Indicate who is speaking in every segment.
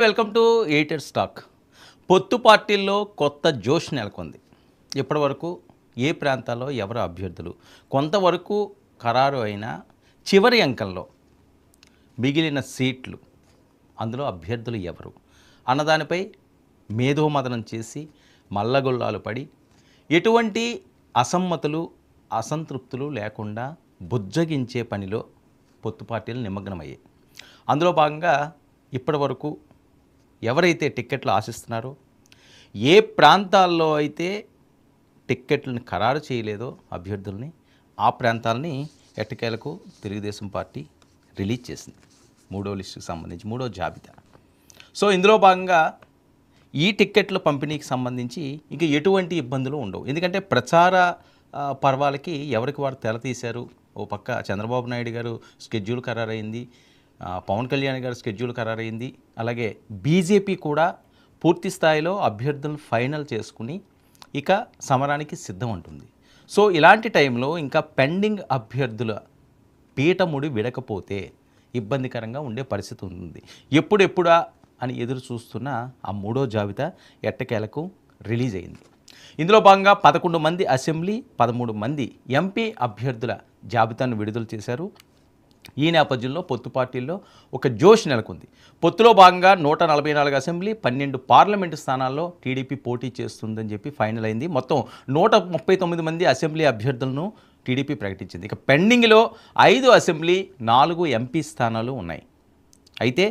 Speaker 1: Welcome to ఎయిటెడ్ stock. పొత్తు పార్టీల్లో కొత్త జోష్ నెలకొంది. ఇప్పటివరకు ఏ ప్రాంతాల్లో ఎవరు అభ్యర్థులు కొంతవరకు ఖరారు అయిన చివరి అంకంలో మిగిలిన సీట్లు అందులో అభ్యర్థులు ఎవరు అన్నదానిపై మేధోమదనం చేసి మల్లగొల్లాలు పడి ఎటువంటి అసమ్మతులు అసంతృప్తులు లేకుండా బుజ్జగించే పనిలో పొత్తు పార్టీలు నిమగ్నమయ్యాయి. అందులో భాగంగా ఇప్పటివరకు ఎవరైతే టిక్కెట్లు ఆశిస్తున్నారో, ఏ ప్రాంతాల్లో అయితే టిక్కెట్లను ఖరారు చేయలేదో అభ్యర్థుల్ని, ఆ ప్రాంతాలని ఎట్టకేలకు తెలుగుదేశం పార్టీ రిలీజ్ చేసింది. మూడో లిస్టుకు సంబంధించి మూడో జాబితా. సో ఇందులో భాగంగా ఈ టిక్కెట్ల పంపిణీకి సంబంధించి ఇంక ఎటువంటి ఇబ్బందులు ఉండవు. ఎందుకంటే ప్రచార పర్వాలకి ఎవరికి వారు తెర తీశారు. ఓ పక్క చంద్రబాబు నాయుడు గారు స్కెడ్యూల్ ఖరారైంది, పవన్ కళ్యాణ్ గారు స్కెడ్యూల్ ఖరారైంది, అలాగే బీజేపీ కూడా పూర్తి స్థాయిలో అభ్యర్థులను ఫైనల్ చేసుకుని ఇక సమరానికి సిద్ధం ఉంటుంది. సో ఇలాంటి టైంలో ఇంకా పెండింగ్ అభ్యర్థుల పీఠముడి విడకపోతే ఇబ్బందికరంగా ఉండే పరిస్థితి ఉంది. ఎప్పుడెప్పుడా అని ఎదురు చూస్తున్న ఆ మూడో జాబితా ఎట్టకేలకు రిలీజ్ అయింది. ఇందులో భాగంగా 11 మంది అసెంబ్లీ, 13 మంది ఎంపీ అభ్యర్థుల జాబితాను విడుదల చేశారు. ఈ నేపథ్యంలో పొత్తు పార్టీల్లో ఒక జోష్ నెలకొంది. పొత్తులో భాగంగా 144 అసెంబ్లీ, 12 పార్లమెంటు స్థానాల్లో టీడీపీ పోటీ చేస్తుందని చెప్పి ఫైనల్ అయింది. మొత్తం 139 మంది అసెంబ్లీ అభ్యర్థులను టీడీపీ ప్రకటించింది. ఇక పెండింగ్లో 5 అసెంబ్లీ, 4 ఎంపీ స్థానాలు ఉన్నాయి. అయితే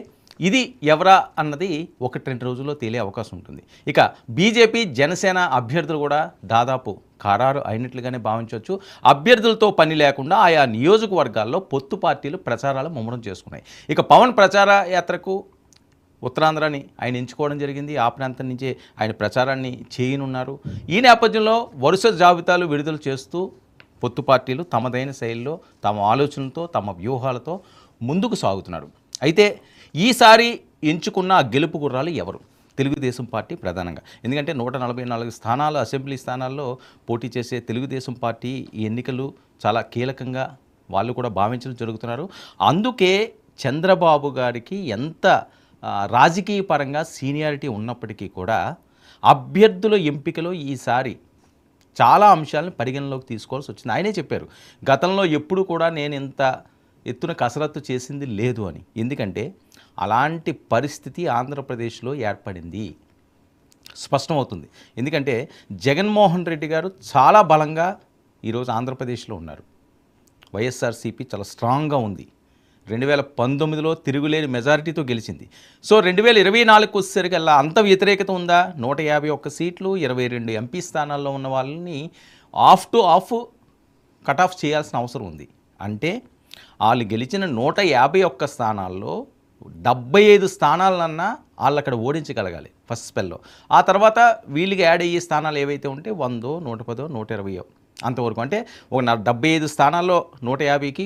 Speaker 1: ఇది ఎవరా అన్నది 1-2 రోజుల్లో తేలే అవకాశం ఉంటుంది. ఇక బీజేపీ, జనసేన అభ్యర్థులు కూడా దాదాపు ఖరారు అయినట్లుగానే భావించవచ్చు. అభ్యర్థులతో పని లేకుండా ఆయా నియోజకవర్గాల్లో పొత్తు పార్టీలు ప్రచారాలు ముమ్మరం చేసుకున్నాయి. ఇక పవన్ ప్రచార యాత్రకు ఉత్తరాంధ్రని ఆయన ఎంచుకోవడం జరిగింది. ఆ ప్రాంతం నుంచే ఆయన ప్రచారాన్ని చేయనున్నారు. ఈ నేపథ్యంలో వరుస జాబితాలు విడుదల చేస్తూ పొత్తు పార్టీలు తమదైన శైలిలో, తమ ఆలోచనలతో, తమ వ్యూహాలతో ముందుకు సాగుతున్నారు. అయితే ఈసారి ఎంచుకున్న గెలుపు గుర్రాలు ఎవరు? తెలుగుదేశం పార్టీ ప్రధానంగా. ఎందుకంటే 144 స్థానాలు, అసెంబ్లీ స్థానాల్లో పోటీ చేసే తెలుగుదేశం పార్టీ ఈ ఎన్నికలు చాలా కీలకంగా వాళ్ళు కూడా భావించడం జరుగుతున్నారు. అందుకే చంద్రబాబు గారికి ఎంత రాజకీయ పరంగా సీనియారిటీ ఉన్నప్పటికీ కూడా అభ్యర్థుల ఎంపికలో ఈసారి చాలా అంశాలను పరిగణలోకి తీసుకోవాల్సి వచ్చింది. ఆయనే చెప్పారు, గతంలో ఎప్పుడు కూడా నేను ఇంత ఎత్తున కసరత్తు చేసింది లేదు అని. ఎందుకంటే అలాంటి పరిస్థితి ఆంధ్రప్రదేశ్లో ఏర్పడింది, స్పష్టమవుతుంది. ఎందుకంటే జగన్మోహన్ రెడ్డి గారు చాలా బలంగా ఈరోజు ఆంధ్రప్రదేశ్లో ఉన్నారు. వైఎస్ఆర్సీపీ చాలా స్ట్రాంగ్గా ఉంది. 2019లో తిరుగులేని మెజారిటీతో గెలిచింది. సో 2024 వచ్చేసరికల్లా అంత వ్యతిరేకత ఉందా? 151 సీట్లు, 22 ఎంపీ స్థానాల్లో ఉన్న వాళ్ళని off to of cut off చేయాల్సిన అవసరం ఉంది. అంటే వాళ్ళు గెలిచిన 151 స్థానాల్లో 75 స్థానాలన్నా వాళ్ళు అక్కడ ఓడించగలగాలి ఫస్ట్ స్పెల్లో. ఆ తర్వాత వీళ్ళకి యాడ్ అయ్యే స్థానాలు ఏవైతే ఉంటే 100, 110, 120 అంతవరకు. అంటే ఒక 75 స్థానాల్లో 150కి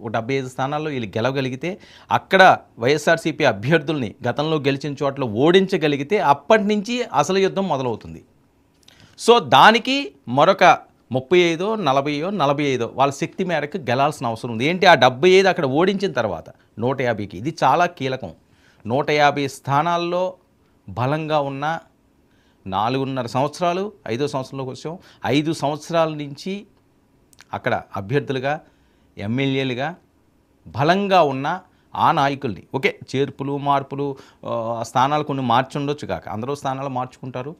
Speaker 1: 75 స్థానాల్లో వీళ్ళు గెలవగలిగితే, అక్కడ వైఎస్ఆర్సీపీ అభ్యర్థుల్ని గతంలో గెలిచిన చోట్ల ఓడించగలిగితే అప్పటి నుంచి అసలు యుద్ధం మొదలవుతుంది. సో దానికి మరొక 35, 40, 45 వాళ్ళ శక్తి మేరకు గెలాల్సిన అవసరం ఉంది. ఏంటి, ఆ 75 అక్కడ ఓడించిన తర్వాత 150కి ఇది చాలా కీలకం. 150 స్థానాల్లో బలంగా ఉన్న 4.5 సంవత్సరాలు, 5వ సంవత్సరంలోకి వచ్చాం. 5 సంవత్సరాల నుంచి అక్కడ అభ్యర్థులుగా, ఎమ్మెల్యేలుగా బలంగా ఉన్న ఆ నాయకుల్ని, ఓకే చేర్పులు మార్పులు స్థానాలు కొన్ని మార్చి ఉండొచ్చు కాక, అందరూ స్థానాలు మార్చుకుంటారు,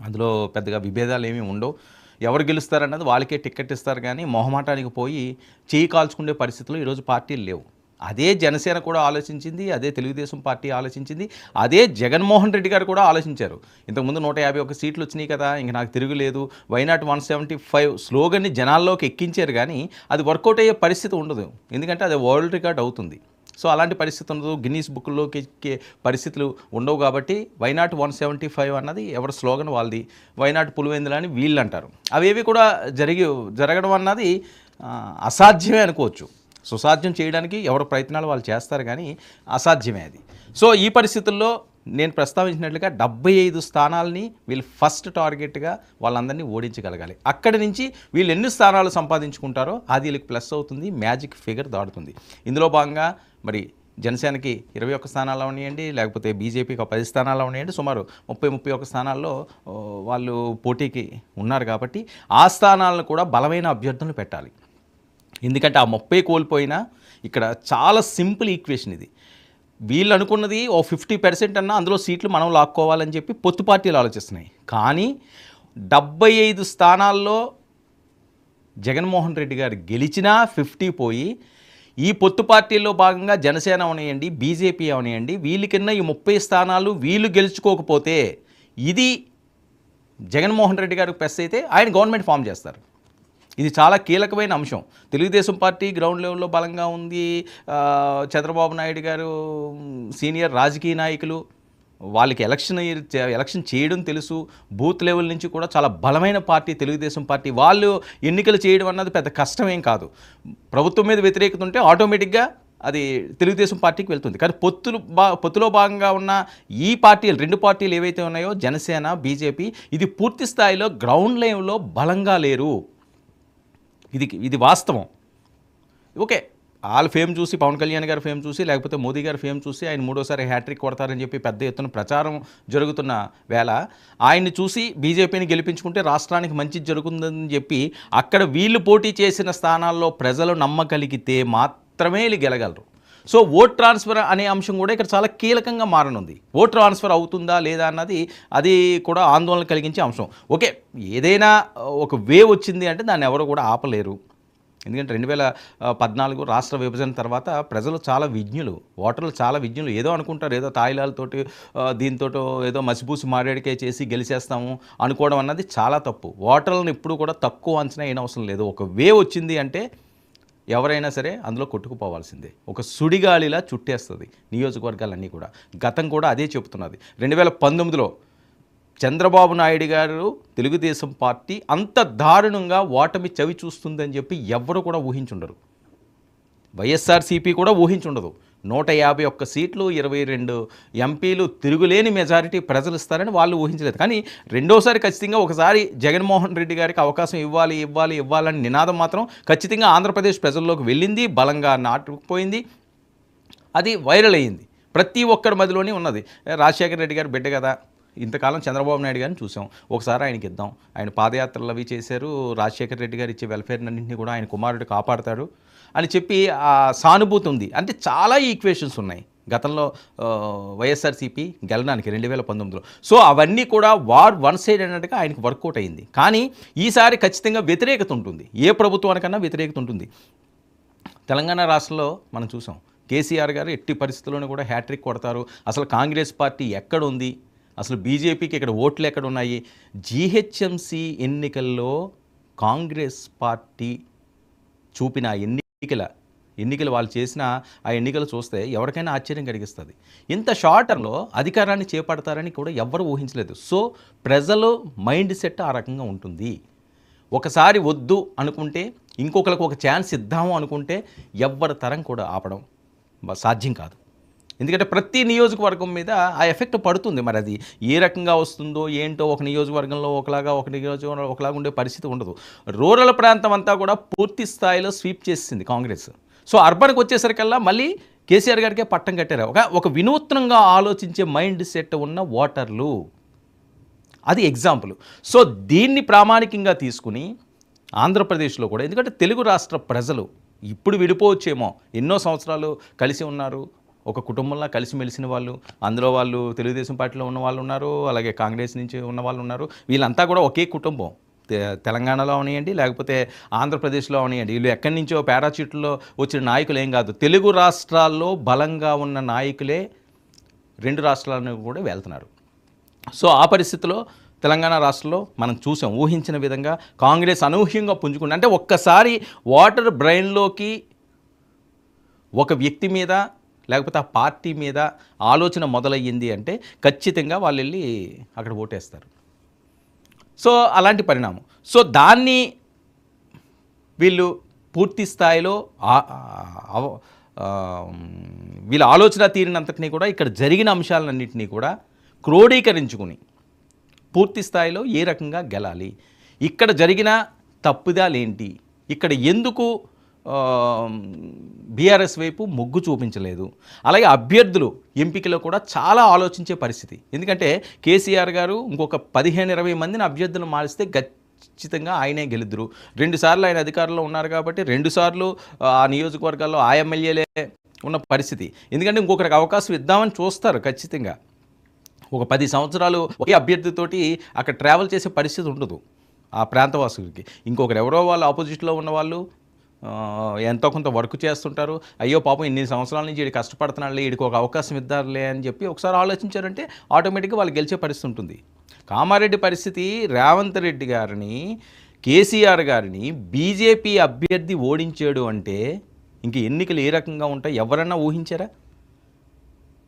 Speaker 1: అందులో పెద్దగా విభేదాలు ఏమీ ఉండవు. ఎవరు గెలుస్తారన్నది వాళ్ళకే టికెట్ ఇస్తారు. కానీ మొహమాటానికి పోయి చేయి కాల్చుకునే పరిస్థితులు ఈరోజు పార్టీలు లేవు. అదే జనసేన కూడా ఆలోచించింది, అదే తెలుగుదేశం పార్టీ ఆలోచించింది, అదే జగన్మోహన్ రెడ్డి గారు కూడా ఆలోచించారు. ఇంతకుముందు 151 సీట్లు వచ్చినాయి కదా, ఇంక నాకు తిరుగులేదు, వైనాట్ 175 స్లోగన్ని జనాల్లోకి ఎక్కించారు. కానీ అది వర్కౌట్ అయ్యే పరిస్థితి ఉండదు. ఎందుకంటే అది వరల్డ్ రికార్డ్ అవుతుంది. సో అలాంటి పరిస్థితి ఉండదు, గిన్నీస్ బుక్లోకి ఎక్కే పరిస్థితులు ఉండవు. కాబట్టి వైనాట్ 175 అన్నది ఎవరి స్లోగన్ వాళ్ళది, వైనాట్ పులివెందులు అని వీళ్ళు అంటారు. అవేవి కూడా జరగడం అన్నది అసాధ్యమే అనుకోవచ్చు. సుసాధ్యం చేయడానికి ఎవరి ప్రయత్నాలు వాళ్ళు చేస్తారు, కానీ అసాధ్యమే అది. సో ఈ పరిస్థితుల్లో నేను ప్రస్తావించినట్లుగా 75 స్థానాలని వీళ్ళు ఫస్ట్ టార్గెట్గా వాళ్ళందరినీ ఓడించగలగాలి. అక్కడి నుంచి వీళ్ళు ఎన్ని స్థానాలు సంపాదించుకుంటారో అది వీళ్ళకి ప్లస్ అవుతుంది, మ్యాజిక్ ఫిగర్ దాడుతుంది. ఇందులో భాగంగా మరి జనసేనకి 21 స్థానాలు అవనియండి, లేకపోతే బీజేపీకి ఒక 10 స్థానాలు అవనియండి, సుమారు 30-31 స్థానాల్లో వాళ్ళు పోటీకి ఉన్నారు కాబట్టి ఆ స్థానాలను కూడా బలమైన అభ్యర్థులను పెట్టాలి. ఎందుకంటే ఆ 30 కోల్పోయినా ఇక్కడ చాలా సింపుల్ ఈక్వేషన్ ఇది. వీళ్ళు అనుకున్నది ఓ 50% అన్నా అందులో సీట్లు మనం లాక్కోవాలని చెప్పి పొత్తు పార్టీలు ఆలోచిస్తున్నాయి. కానీ 75 స్థానాల్లో జగన్మోహన్ రెడ్డి గారు గెలిచినా 50 పోయి ఈ పొత్తు పార్టీల్లో భాగంగా జనసేన అవనియండి, బీజేపీ అవనియండి, వీళ్ళకిన్న ఈ 30 స్థానాలు వీళ్ళు గెలుచుకోకపోతే ఇది జగన్మోహన్ రెడ్డి గారికి ప్రెస్ అయితే ఆయన గవర్నమెంట్ ఫామ్ చేస్తారు. ఇది చాలా కీలకమైన అంశం. తెలుగుదేశం పార్టీ గ్రౌండ్ లెవెల్లో బలంగా ఉంది. చంద్రబాబు నాయుడు గారు సీనియర్ రాజకీయ నాయకులు, వాళ్ళకి ఎలక్షన్ చేయడం తెలుసు. బూత్ లెవెల్ నుంచి కూడా చాలా బలమైన పార్టీ తెలుగుదేశం పార్టీ. వాళ్ళు ఎన్నికలు చేయడం అన్నది పెద్ద కష్టమేం కాదు. ప్రభుత్వం మీద వ్యతిరేకత ఉంటే ఆటోమేటిక్గా అది తెలుగుదేశం పార్టీకి వెళ్తుంది. కానీ పొత్తులో భాగంగా ఉన్న ఈ పార్టీలు, 2 పార్టీలు ఏవైతే ఉన్నాయో జనసేన, బీజేపీ, ఇది పూర్తి స్థాయిలో గ్రౌండ్ లెవెల్లో బలంగా లేరు. ఇది వాస్తవం. ఓకే, వాళ్ళ ఫేమ్ చూసి, పవన్ కళ్యాణ్ గారి ఫేమ్ చూసి, లేకపోతే మోదీ గారి ఫేమ్ చూసి ఆయన 3వ హ్యాట్రిక్ కొడతారని చెప్పి పెద్ద ఎత్తున ప్రచారం జరుగుతున్న వేళ ఆయన్ని చూసి బీజేపీని గెలిపించుకుంటే రాష్ట్రానికి మంచి జరుగుతుందని చెప్పి అక్కడ వీళ్ళు పోటీ చేసిన స్థానాల్లో ప్రజలు నమ్మగలిగితే మాత్రమే వీళ్ళు గెలగలరు. సో ఓట్ ట్రాన్స్ఫర్ అనే అంశం కూడా ఇక్కడ చాలా కీలకంగా మారనుంది. ఓట్ ట్రాన్స్ఫర్ అవుతుందా లేదా అన్నది అది కూడా ఆందోళన కలిగించే అంశం. ఓకే, ఏదైనా ఒక వేవ్ వచ్చింది అంటే దాన్ని ఎవరు కూడా ఆపలేరు. ఎందుకంటే 2014 రాష్ట్ర విభజన తర్వాత ప్రజలు చాలా విజ్ఞులు, ఓటర్లు చాలా విజ్ఞులు. ఏదో అనుకుంటారు, ఏదో తాయిలాలతోటి దీంతో ఏదో మసిపూసి మారేడికాయ చేసి గెలిచేస్తాము అనుకోవడం అన్నది చాలా తప్పు. ఓటర్లను ఎప్పుడు కూడా తక్కువ అంచనా వేయనవసరం లేదు. ఒక వేవ్ వచ్చింది అంటే ఎవరైనా సరే అందులో కొట్టుకుపోవాల్సిందే. ఒక సుడిగాలిలా చుట్టేస్తుంది నియోజకవర్గాలన్నీ కూడా. గతం కూడా అదే చెబుతున్నది. 2019లో చంద్రబాబు నాయుడు గారు తెలుగుదేశం పార్టీ అంత దారుణంగా ఓటమి చవి చూస్తుందని చెప్పి ఎవ్వరూ కూడా ఊహించుండరు. వైఎస్ఆర్సీపీ కూడా ఊహించుండదు. 151 సీట్లు, 22 ఎంపీలు, తిరుగులేని మెజారిటీ ప్రజలు ఇస్తారని వాళ్ళు ఊహించలేదు. కానీ రెండోసారి ఖచ్చితంగా ఒకసారి జగన్మోహన్ రెడ్డి గారికి అవకాశం ఇవ్వాలని నినాదం మాత్రం ఖచ్చితంగా ఆంధ్రప్రదేశ్ ప్రజల్లోకి వెళ్ళింది, బలంగా నాటుకుపోయింది, అది వైరల్ అయ్యింది. ప్రతి ఒక్కరి మధ్యలోనే ఉన్నది. రాజశేఖర రెడ్డి గారు బిడ్డ కదా, ఇంతకాలం చంద్రబాబు నాయుడు గారిని చూసాం, ఒకసారి ఆయనకి ఇద్దాం. ఆయన పాదయాత్రలు అవి చేశారు. రాజశేఖర రెడ్డి గారు ఇచ్చే వెల్ఫేర్నన్నింటినీ కూడా ఆయన కుమారుడు కాపాడతాడు అని చెప్పి ఆ సానుభూతి ఉంది. అంటే చాలా ఈక్వేషన్స్ ఉన్నాయి గతంలో వైఎస్ఆర్సీపీ గెలడానికి 2019లో. సో అవన్నీ కూడా వార్ వన్ సైడ్ అన్నట్టుగా ఆయనకు వర్కౌట్ అయింది. కానీ ఈసారి ఖచ్చితంగా వ్యతిరేకత ఉంటుంది. ఏ ప్రభుత్వానికన్నా వ్యతిరేకత ఉంటుంది. తెలంగాణ రాష్ట్రంలో మనం చూసాం, కేసీఆర్ గారు ఎట్టి పరిస్థితుల్లోనూ కూడా హ్యాట్రిక్ కొడతారు. అసలు కాంగ్రెస్ పార్టీ ఎక్కడుంది, అసలు బీజేపీకి ఇక్కడ ఓట్లు ఎక్కడున్నాయి? జీహెచ్ఎంసీ ఎన్నికల్లో కాంగ్రెస్ పార్టీ చూపిన ఎన్నికలు వాళ్ళు చేసిన ఆ ఎన్నికలు చూస్తే ఎవరికైనా ఆశ్చర్యం కలిగిస్తుంది. ఇంత షార్ట్ టర్మ్లో అధికారాన్ని చేపడతారని కూడా ఎవ్వరూ ఊహించలేదు. సో ప్రజలు మైండ్ సెట్ ఆ రకంగా ఉంటుంది. ఒకసారి వద్దు అనుకుంటే, ఇంకొకరికి ఒక ఛాన్స్ ఇద్దాము అనుకుంటే ఎవ్వరి తరం కూడా ఆపడం సాధ్యం కాదు. ఎందుకంటే ప్రతి నియోజకవర్గం మీద ఆ ఎఫెక్ట్ పడుతుంది. మరి అది ఏ రకంగా వస్తుందో ఏంటో, ఒక నియోజకవర్గంలో ఒకలాగా, ఒక నియోజకవర్గంలో ఒకలాగా ఉండే పరిస్థితి ఉండదు. రూరల్ ప్రాంతం అంతా కూడా పూర్తి స్థాయిలో స్వీప్ చేసింది కాంగ్రెస్. సో అర్బన్కి వచ్చేసరికల్లా మళ్ళీ కేసీఆర్ గారికే పట్టం కట్టారు. ఒక వినూత్నంగా ఆలోచించే మైండ్ సెట్ ఉన్న ఓటర్లు, అది ఎగ్జాంపుల్. సో దీన్ని ప్రామాణికంగా తీసుకుని ఆంధ్రప్రదేశ్లో కూడా, ఎందుకంటే తెలుగు రాష్ట్ర ప్రజలు ఇప్పుడు విడిపోవచ్చేమో, ఎన్నో సంవత్సరాలు కలిసి ఉన్నారు, ఒక కుటుంబంలో కలిసిమెలిసిన వాళ్ళు, అందులో వాళ్ళు తెలుగుదేశం పార్టీలో ఉన్న వాళ్ళు ఉన్నారు, అలాగే కాంగ్రెస్ నుంచి ఉన్న వాళ్ళు ఉన్నారు. వీళ్ళంతా కూడా ఒకే కుటుంబం. తెలంగాణలో అవనియండి, లేకపోతే ఆంధ్రప్రదేశ్లో అవనియండి, వీళ్ళు ఎక్కడి నుంచో పారాచూట్లో వచ్చిన నాయకులు ఏం కాదు. తెలుగు రాష్ట్రాల్లో బలంగా ఉన్న నాయకులే 2 రాష్ట్రాలను కూడా వెళ్తున్నారు. సో ఆ పరిస్థితిలో తెలంగాణ రాష్ట్రంలో మనం చూసాం, ఊహించిన విధంగా కాంగ్రెస్ అనూహ్యంగా పుంజుకుంది. అంటే ఒక్కసారి వాటర్ బ్రెయిన్లోకి ఒక వ్యక్తి మీద లేకపోతే ఆ పార్టీ మీద ఆలోచన మొదలయ్యింది అంటే ఖచ్చితంగా వాళ్ళు వెళ్ళి అక్కడ ఓటేస్తారు. సో అలాంటి పరిణామం. సో దాన్ని వీళ్ళు పూర్తి స్థాయిలో వీళ్ళ ఆలోచన తీరినంతటినీ కూడా, ఇక్కడ జరిగిన అంశాలన్నింటినీ కూడా క్రోడీకరించుకుని పూర్తి స్థాయిలో ఏ రకంగా గెలాలి, ఇక్కడ జరిగిన తప్పుదాలేంటి, ఇక్కడ ఎందుకు బీఆర్ఎస్ వైపు మొగ్గు చూపించలేదు. అలాగే అభ్యర్థులు ఎంపికలో కూడా చాలా ఆలోచించే పరిస్థితి. ఎందుకంటే కేసీఆర్ గారు ఇంకొక 15-20 మందిని అభ్యర్థులు మారిస్తే ఖచ్చితంగా ఆయనే గెలుద్దురు. 2 సార్లు ఆయన అధికారంలో ఉన్నారు కాబట్టి 2 సార్లు ఆ నియోజకవర్గాల్లో ఆ ఎమ్మెల్యేలే ఉన్న పరిస్థితి. ఎందుకంటే ఇంకొకరికి అవకాశం ఇద్దామని చూస్తారు ఖచ్చితంగా. ఒక 10 సంవత్సరాలు ఒకే అభ్యర్థితోటి అక్కడ ట్రావెల్ చేసే పరిస్థితి ఉండదు ఆ ప్రాంతవాసులకి. ఇంకొకరు ఎవరో వాళ్ళు ఆపోజిట్లో ఉన్నవాళ్ళు ఎంతో కొంత వర్క్ చేస్తుంటారు. అయ్యో పాపం ఇన్ని సంవత్సరాల నుంచి వీడు కష్టపడుతున్నాడులే, వీడికి ఒక అవకాశం ఇద్దారులే అని చెప్పి ఒకసారి ఆలోచించారంటే ఆటోమేటిక్గా వాళ్ళు గెలిచే పరిస్థితి ఉంటుంది. కామారెడ్డి పరిస్థితి రేవంత్ రెడ్డి గారిని, కేసీఆర్ గారిని బీజేపీ అభ్యర్థి ఓడించాడు అంటే ఇంక ఎన్నికలు ఏ రకంగా ఉంటాయి ఎవరన్నా ఊహించారా?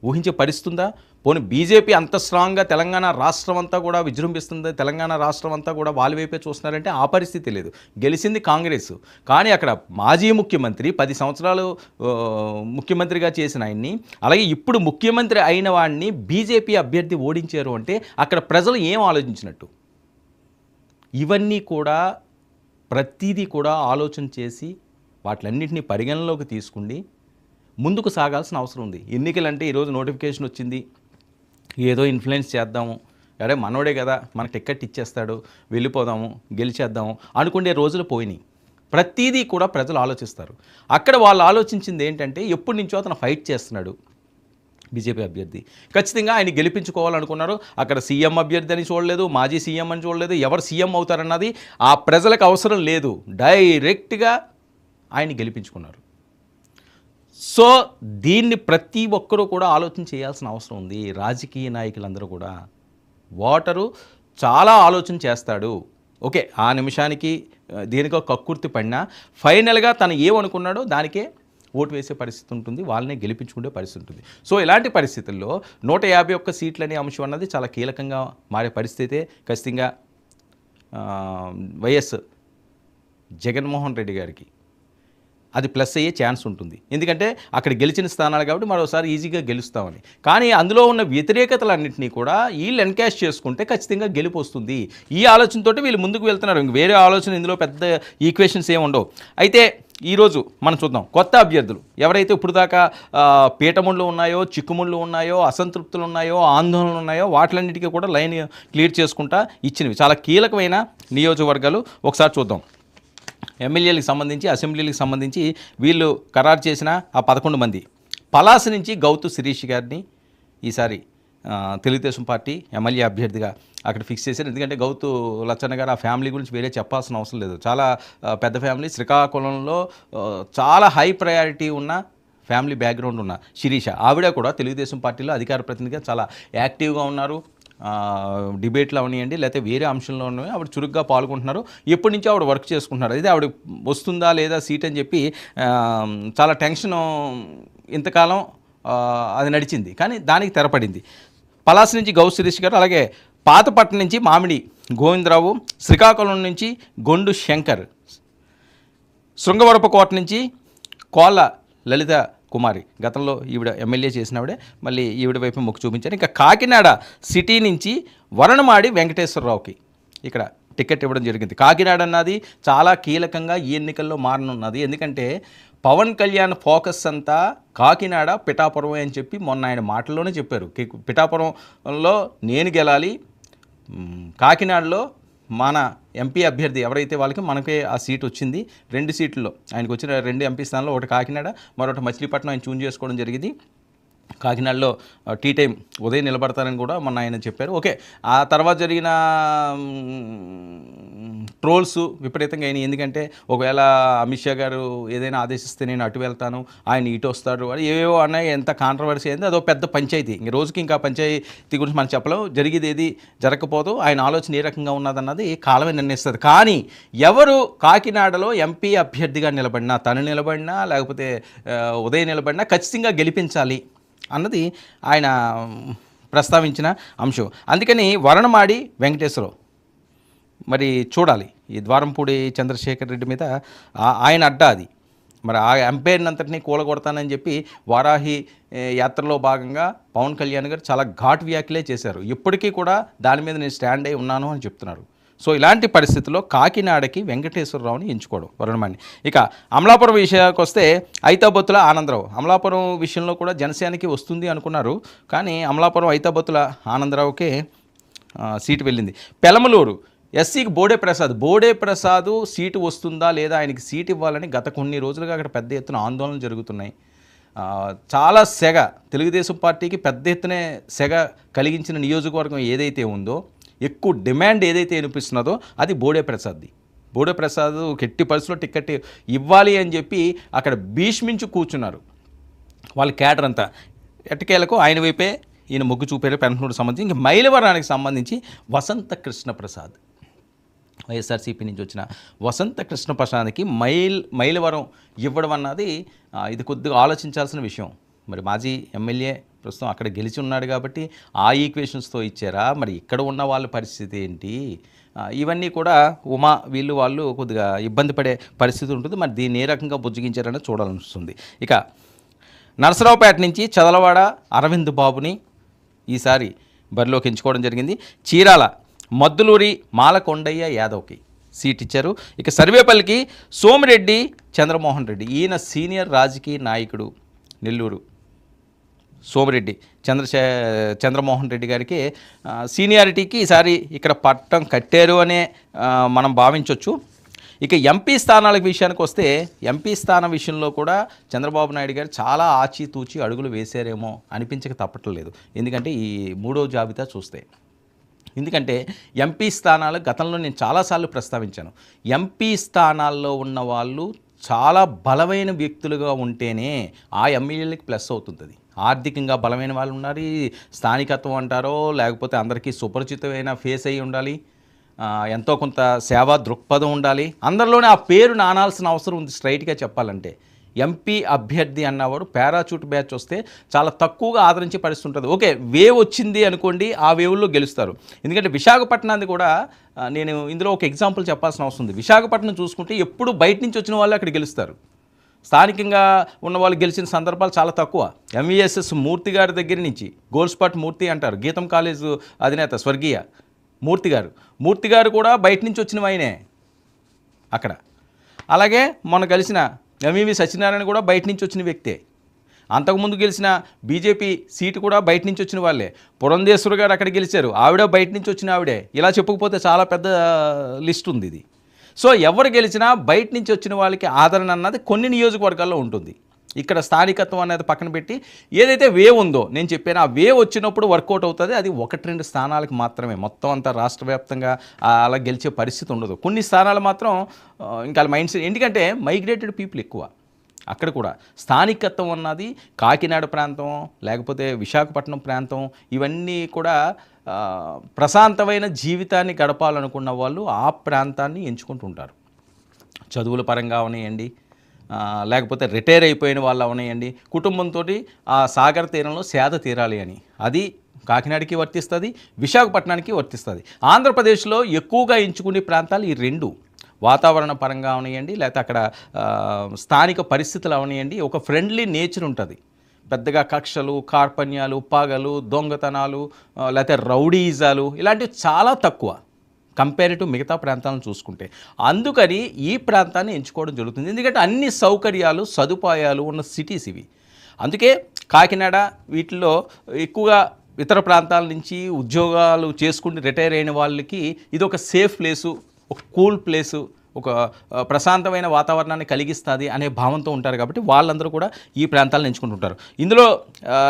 Speaker 1: ఊహించే పరిస్థితుందా? పోనీ బీజేపీ అంత స్ట్రాంగ్గా తెలంగాణ రాష్ట్రం అంతా కూడా విజృంభిస్తుంది, తెలంగాణ రాష్ట్రం అంతా కూడా వాళ్ళ వైపే చూస్తున్నారంటే ఆ పరిస్థితి లేదు. గెలిచింది కాంగ్రెస్. కానీ అక్కడ మాజీ ముఖ్యమంత్రి 10 సంవత్సరాలు ముఖ్యమంత్రిగా చేసిన ఆయన్ని, అలాగే ఇప్పుడు ముఖ్యమంత్రి అయిన వాడిని బీజేపీ అభ్యర్థి ఓడించారు అంటే అక్కడ ప్రజలు ఏం ఆలోచించినట్టు? ఇవన్నీ కూడా ప్రతిదీ కూడా ఆలోచన చేసి వాటిలన్నింటినీ పరిగణలోకి తీసుకుండి ముందుకు సాగాల్సిన అవసరం ఉంది. ఎన్నికలంటే ఈరోజు నోటిఫికేషన్ వచ్చింది, ఏదో ఇన్ఫ్లుయెన్స్ చేద్దాము, అరే మనోడే కదా మనకు టికెట్ ఇచ్చేస్తాడు, వెళ్ళిపోదాము, గెలిచేద్దాము అనుకునే రోజులు పోయినాయి. ప్రతిదీ కూడా ప్రజలు ఆలోచిస్తారు. అక్కడ వాళ్ళు ఆలోచించింది ఏంటంటే ఎప్పటి నుంచో అతను ఫైట్ చేస్తున్నాడు బీజేపీ అభ్యర్థి, ఖచ్చితంగా ఆయన గెలిపించుకోవాలనుకున్నారు. అక్కడ సీఎం అభ్యర్థి అని చూడలేదు, మాజీ సీఎం అని చూడలేదు, ఎవరు సీఎం అవుతారన్నది ఆ ప్రజలకు అవసరం లేదు. డైరెక్ట్గా ఆయన గెలిపించుకున్నారు. సో దీన్ని ప్రతి ఒక్కరూ కూడా ఆలోచన చేయాల్సిన అవసరం ఉంది. రాజకీయ నాయకులందరూ కూడా ఓటరు చాలా ఆలోచన చేస్తాడు. ఓకే, ఆ నిమిషానికి దేనికో కక్కుర్తి పడినా ఫైనల్గా తను ఏమనుకున్నాడో దానికే ఓటు వేసే పరిస్థితి ఉంటుంది, వాళ్ళనే గెలిపించుకునే పరిస్థితి ఉంటుంది. సో ఇలాంటి పరిస్థితుల్లో 151 సీట్లు అనే అంశం అన్నది చాలా కీలకంగా మారే పరిస్థితే ఖచ్చితంగా వైఎస్ జగన్మోహన్ రెడ్డి గారికి అది ప్లస్ అయ్యే ఛాన్స్ ఉంటుంది. ఎందుకంటే అక్కడ గెలిచిన స్థానాలు కాబట్టి మరోసారి ఈజీగా గెలుస్తామని. కానీ అందులో ఉన్న వ్యతిరేకతలన్నింటినీ కూడా వీళ్ళు ఎన్కాష్ చేసుకుంటే ఖచ్చితంగా గెలుపు వస్తుంది. ఈ ఆలోచనతో వీళ్ళు ముందుకు వెళ్తున్నారు. ఇంక వేరే ఆలోచన ఇందులో పెద్ద ఈక్వేషన్స్ ఏమి ఉండవు. అయితే ఈరోజు మనం చూద్దాం కొత్త అభ్యర్థులు ఎవరైతే ఇప్పుడు దాకా పీఠముళ్ళు ఉన్నాయో, చిక్కుముళ్ళు ఉన్నాయో, అసంతృప్తులు ఉన్నాయో, ఆందోళనలు ఉన్నాయో వాటిలన్నిటికీ కూడా లైన్ క్లియర్ చేసుకుంటా ఇచ్చినవి చాలా కీలకమైన నియోజకవర్గాలు ఒకసారి చూద్దాం. ఎమ్మెల్యేలకు సంబంధించి, అసెంబ్లీలకు సంబంధించి వీళ్ళు ఖరారు చేసిన ఆ 11 మంది. పలాస నుంచి గౌతు శిరీష్ గారిని ఈసారి తెలుగుదేశం పార్టీ ఎమ్మెల్యే అభ్యర్థిగా అక్కడ ఫిక్స్ చేశారు. ఎందుకంటే గౌతు లచ్చన్న గారు ఆ ఫ్యామిలీ గురించి వేరే చెప్పాల్సిన అవసరం లేదు. చాలా పెద్ద ఫ్యామిలీ, శ్రీకాకుళంలో చాలా హై ప్రయారిటీ ఉన్న ఫ్యామిలీ బ్యాక్గ్రౌండ్ ఉన్న శిరీష, ఆవిడ కూడా తెలుగుదేశం పార్టీలో అధికార ప్రతినిధిగా చాలా యాక్టివ్గా ఉన్నారు. డిబేట్లో అవనియండి లేకపోతే వేరే అంశంలో ఉన్నవి ఆవిడ చురుగ్గా పాల్గొంటున్నారు. ఎప్పటి నుంచో ఆవిడ వర్క్ చేసుకుంటున్నారు. అయితే ఆవిడ వస్తుందా లేదా సీట్ అని చెప్పి చాలా టెన్షన్ ఇంతకాలం అది నడిచింది, కానీ దానికి తెరపడింది. పలాస నుంచి గౌ శిరీష్ గారు, అలాగే పాతపట్నం నుంచి మామిడి గోవిందరావు, శ్రీకాకుళం నుంచి గొండు శంకర్, శృంగవరపకోట నుంచి కోళ్ళ లలిత కుమారి, గతంలో ఈవిడ ఎమ్మెల్యే చేసినవిడే, మళ్ళీ ఈవిడ వైపు మొక్కు చూపించారు. ఇంకా కాకినాడ సిటీ నుంచి వరణమాడి వెంకటేశ్వరరావుకి ఇక్కడ టికెట్ ఇవ్వడం జరిగింది. కాకినాడ అన్నది చాలా కీలకంగా ఈ ఎన్నికల్లో మారనున్నది. ఎందుకంటే పవన్ కళ్యాణ్ ఫోకస్ అంతా కాకినాడ, పిఠాపురం అని చెప్పి మొన్న ఆయన మాటల్లోనే చెప్పారు. పిఠాపురంలో నేను గెలాలి, కాకినాడలో మన ఎంపీ అభ్యర్థి ఎవరైతే వాళ్ళకి మనకే ఆ సీట్ వచ్చింది. 2 సీట్లలో ఆయనకు వచ్చిన 2 ఎంపీ స్థానంలో ఒకటి కాకినాడ, మరొకటి మచిలీపట్నం ఆయన చూజ్ చేసుకోవడం జరిగింది. కాకినాడలో టీ టైం ఉదయం నిలబడతారని కూడా మొన్న ఆయన చెప్పారు. ఓకే, ఆ తర్వాత జరిగిన ట్రోల్స్ విపరీతంగా అయినాయి. ఎందుకంటే ఒకవేళ అమిత్ షా గారు ఏదైనా ఆదేశిస్తే నేను అటు వెళ్తాను, ఆయన ఇటు వస్తారు అని ఏవేవో అన్నాయి. ఎంత కాంట్రవర్సీ అయింది, అదో పెద్ద పంచాయతీ. ఇంక రోజుకి ఇంకా పంచాయతీ గురించి మనం చెప్పలేం, జరిగేది ఏది జరగకపోదు. ఆయన ఆలోచన ఏ రకంగా ఉన్నదన్నది కాలమే నిర్ణయిస్తుంది. కానీ ఎవరు కాకినాడలో ఎంపీ అభ్యర్థిగా నిలబడినా, తను నిలబడినా లేకపోతే ఉదయం నిలబడినా ఖచ్చితంగా గెలిపించాలి అన్నది ఆయన ప్రస్తావించిన అంశం. అందుకని వరణమాడి వెంకటేశ్వరరావు మరి చూడాలి. ఈ ద్వారంపూడి చంద్రశేఖర్ రెడ్డి మీద ఆయన అడ్డా అది. మరి ఆ ఎంపైర్ని అంతటినీ కూలగొడతానని చెప్పి వారాహి యాత్రలో భాగంగా పవన్ కళ్యాణ్ గారు చాలా ఘాట్ వ్యాఖ్యలే చేశారు. ఇప్పటికీ కూడా దాని మీద నేను స్టాండ్ అయి ఉన్నాను అని చెప్తున్నారు. సో ఇలాంటి పరిస్థితుల్లో కాకినాడకి వెంకటేశ్వరరావుని ఎంచుకోవడం వరుణమాన్ని. ఇక అమలాపురం విషయానికి వస్తే ఐతాబొత్తుల ఆనందరావు. అమలాపురం విషయంలో కూడా జనసేనకి వస్తుంది అనుకున్నారు, కానీ అమలాపురం ఐతాబొత్తుల ఆనందరావుకే సీటు వెళ్ళింది. పెలమలూరు ఎస్సీకి బోడే ప్రసాద్ సీటు వస్తుందా లేదా, ఆయనకి సీటు ఇవ్వాలని గత కొన్ని రోజులుగా అక్కడ పెద్ద ఎత్తున ఆందోళనలు జరుగుతున్నాయి. చాలా సెగ, తెలుగుదేశం పార్టీకి పెద్ద ఎత్తునే సెగ కలిగించిన నియోజకవర్గం ఏదైతే ఉందో, ఎక్కువ డిమాండ్ ఏదైతే వినిపిస్తున్నదో అది బోడే ప్రసాద్ ఎట్టి పరిస్థితుల్లో టికెట్ ఇవ్వాలి అని చెప్పి అక్కడ భీష్మించి కూర్చున్నారు వాళ్ళ క్యాడర్ అంతా. ఎట్టకేలకు ఆయన వైపే ఈయన మొగ్గు చూపారు పెనమలూరుకు సంబంధించి. ఇంకా మైలవరానికి సంబంధించి వసంత కృష్ణప్రసాద్, వైఎస్ఆర్సీపీ నుంచి వచ్చిన వసంత కృష్ణప్రసాద్కి మైలవరం ఇవ్వడం అన్నది ఇది కొద్దిగా ఆలోచించాల్సిన విషయం. మరి మాజీ ఎమ్మెల్యే ప్రస్తుతం అక్కడ గెలిచి ఉన్నాడు కాబట్టి ఆ ఈక్వేషన్స్తో ఇచ్చారా, మరి ఇక్కడ ఉన్న వాళ్ళ పరిస్థితి ఏంటి, ఇవన్నీ కూడా వాళ్ళు కొద్దిగా ఇబ్బంది పడే పరిస్థితి ఉంటుంది. మరి దీన్ని ఏ రకంగా బుజ్జగించారని చూడాలనిపిస్తుంది. ఇక నరసరావుపేట నుంచి చదలవాడ అరవింద్ బాబుని ఈసారి బరిలోకి ఎంచుకోవడం జరిగింది. చీరాల మద్దులూరి మాలకొండయ్య యాదవ్కి సీట్ ఇచ్చారు. ఇక సర్వేపల్లికి సోమిరెడ్డి చంద్రమోహన్ రెడ్డి, ఈయన సీనియర్ రాజకీయ నాయకుడు. నెల్లూరు సోమిరెడ్డి చంద్రమోహన్ రెడ్డి గారికి సీనియారిటీకి ఈసారి ఇక్కడ పట్టం కట్టారు అనే మనం భావించవచ్చు. ఇక ఎంపీ స్థానాల విషయానికి వస్తే ఎంపీ స్థానం విషయంలో కూడా చంద్రబాబు నాయుడు గారు చాలా ఆచితూచి అడుగులు వేశారేమో అనిపించక తప్పట్లేదు. ఎందుకంటే ఈ మూడో జాబితా చూస్తే, ఎందుకంటే ఎంపీ స్థానాలు గతంలో నేను చాలాసార్లు ప్రస్తావించాను. ఎంపీ స్థానాల్లో ఉన్న వాళ్ళు చాలా బలమైన వ్యక్తులుగా ఉంటేనే ఆ ఎమ్మెల్యేలకి ప్లస్ అవుతుంది. ఆర్థికంగా బలమైన వాళ్ళు ఉండాలి, స్థానికత్వం అంటారో లేకపోతే అందరికీ సుపరిచితమైన ఫేస్ అయి ఉండాలి, ఎంతో కొంత సేవా దృక్పథం ఉండాలి. అందరిలోనే ఆ పేరు నానాల్సిన అవసరం ఉంది. స్ట్రైట్గా చెప్పాలంటే ఎంపీ అభ్యర్థి అన్నవాడు పారాచూట్ బ్యాచ్ వస్తే చాలా తక్కువగా ఆదరించే పరిస్థితి ఉంటుంది. ఓకే, వేవ్ వచ్చింది అనుకోండి, ఆ వేవ్లో గెలుస్తారు. ఎందుకంటే విశాఖపట్నాన్ని కూడా నేను ఇందులో ఒక ఎగ్జాంపుల్ చెప్పాల్సిన అవసరం ఉంది. విశాఖపట్నం చూసుకుంటే ఎప్పుడు బయట నుంచి వచ్చిన వాళ్ళు అక్కడ గెలుస్తారు. స్థానికంగా ఉన్న వాళ్ళు గెలిచిన సందర్భాలు చాలా తక్కువ. ఎంవీఎస్ఎస్ మూర్తి గారి దగ్గర నుంచి, గోల్స్పాట్ మూర్తి అంటారు, గీతం కాలేజు అధినేత స్వర్గీయ మూర్తి గారు కూడా బయట నుంచి వచ్చిన ఆయనే అక్కడ. అలాగే మొన్న కలిసిన ఎంవీవి సత్యనారాయణ కూడా బయట నుంచి వచ్చిన వ్యక్తే. అంతకుముందు గెలిచిన బీజేపీ సీటు కూడా బయట నుంచి వచ్చిన వాళ్ళే. పురంధేశ్వరి గారు అక్కడ గెలిచారు, ఆవిడ బయట నుంచి వచ్చిన ఆవిడే. ఇలా చెప్పుకపోతే చాలా పెద్ద లిస్ట్ ఉంది ఇది. సో ఎవరు గెలిచినా బయట నుంచి వచ్చిన వాళ్ళకి ఆదరణ అన్నది కొన్ని నియోజకవర్గాల్లో ఉంటుంది. ఇక్కడ స్థానికత్వం అనేది పక్కన పెట్టి ఏదైతే వేవ్ ఉందో నేను చెప్పాను, ఆ వేవ్ వచ్చినప్పుడు వర్కౌట్ అవుతుంది. అది 1-2 స్థానాలకు మాత్రమే, మొత్తం అంతా రాష్ట్ర వ్యాప్తంగా అలా గెలిచే పరిస్థితి ఉండదు. కొన్ని స్థానాలు మాత్రం ఇంకా మైండ్ సెట్, ఎందుకంటే మైగ్రేటెడ్ పీపుల్ ఎక్కువ అక్కడ కూడా. స్థానికత్వం అన్నది కాకినాడ ప్రాంతం లేకపోతే విశాఖపట్నం ప్రాంతం, ఇవన్నీ కూడా ప్రశాంతమైన జీవితాన్ని గడపాలనుకున్న వాళ్ళు ఆ ప్రాంతాన్ని ఎంచుకుంటుంటారు. చదువుల పరంగా అవనియండి, లేకపోతే రిటైర్ అయిపోయిన వాళ్ళు అవనియండి, కుటుంబంతో ఆ సాగర్ తీరంలో సేద తీరాలి అని, అది కాకినాడకి వర్తిస్తుంది, విశాఖపట్నానికి వర్తిస్తుంది. ఆంధ్రప్రదేశ్లో ఎక్కువగా ఎంచుకునే ప్రాంతాలు ఈ రెండు. వాతావరణ పరంగా అవనియండి, లేకపోతే అక్కడ స్థానిక పరిస్థితులు అవనియండి, ఒక ఫ్రెండ్లీ నేచర్ ఉంటుంది. పెద్దగా కక్షలు, కార్పణ్యాలు, పగలు, దొంగతనాలు, లేకపోతే రౌడీజాలు ఇలాంటివి చాలా తక్కువ కంపేరిటివ్ మిగతా ప్రాంతాలను చూసుకుంటే. అందుకని ఈ ప్రాంతాన్ని ఎంచుకోవడం జరుగుతుంది. ఎందుకంటే అన్ని సౌకర్యాలు, సదుపాయాలు ఉన్న సిటీస్ ఇవి. అందుకే కాకినాడ వీటిల్లో ఎక్కువగా ఇతర ప్రాంతాల నుంచి ఉద్యోగాలు చేసుకుని రిటైర్ అయిన వాళ్ళకి ఇది ఒక సేఫ్ ప్లేసు, ఒక కూల్ ప్లేసు, ఒక ప్రశాంతమైన వాతావరణాన్ని కలిగిస్తుంది అనే భావంతో ఉంటారు. కాబట్టి వాళ్ళందరూ కూడా ఈ ప్రాంతాలను ఎంచుకుంటుంటారు. ఇందులో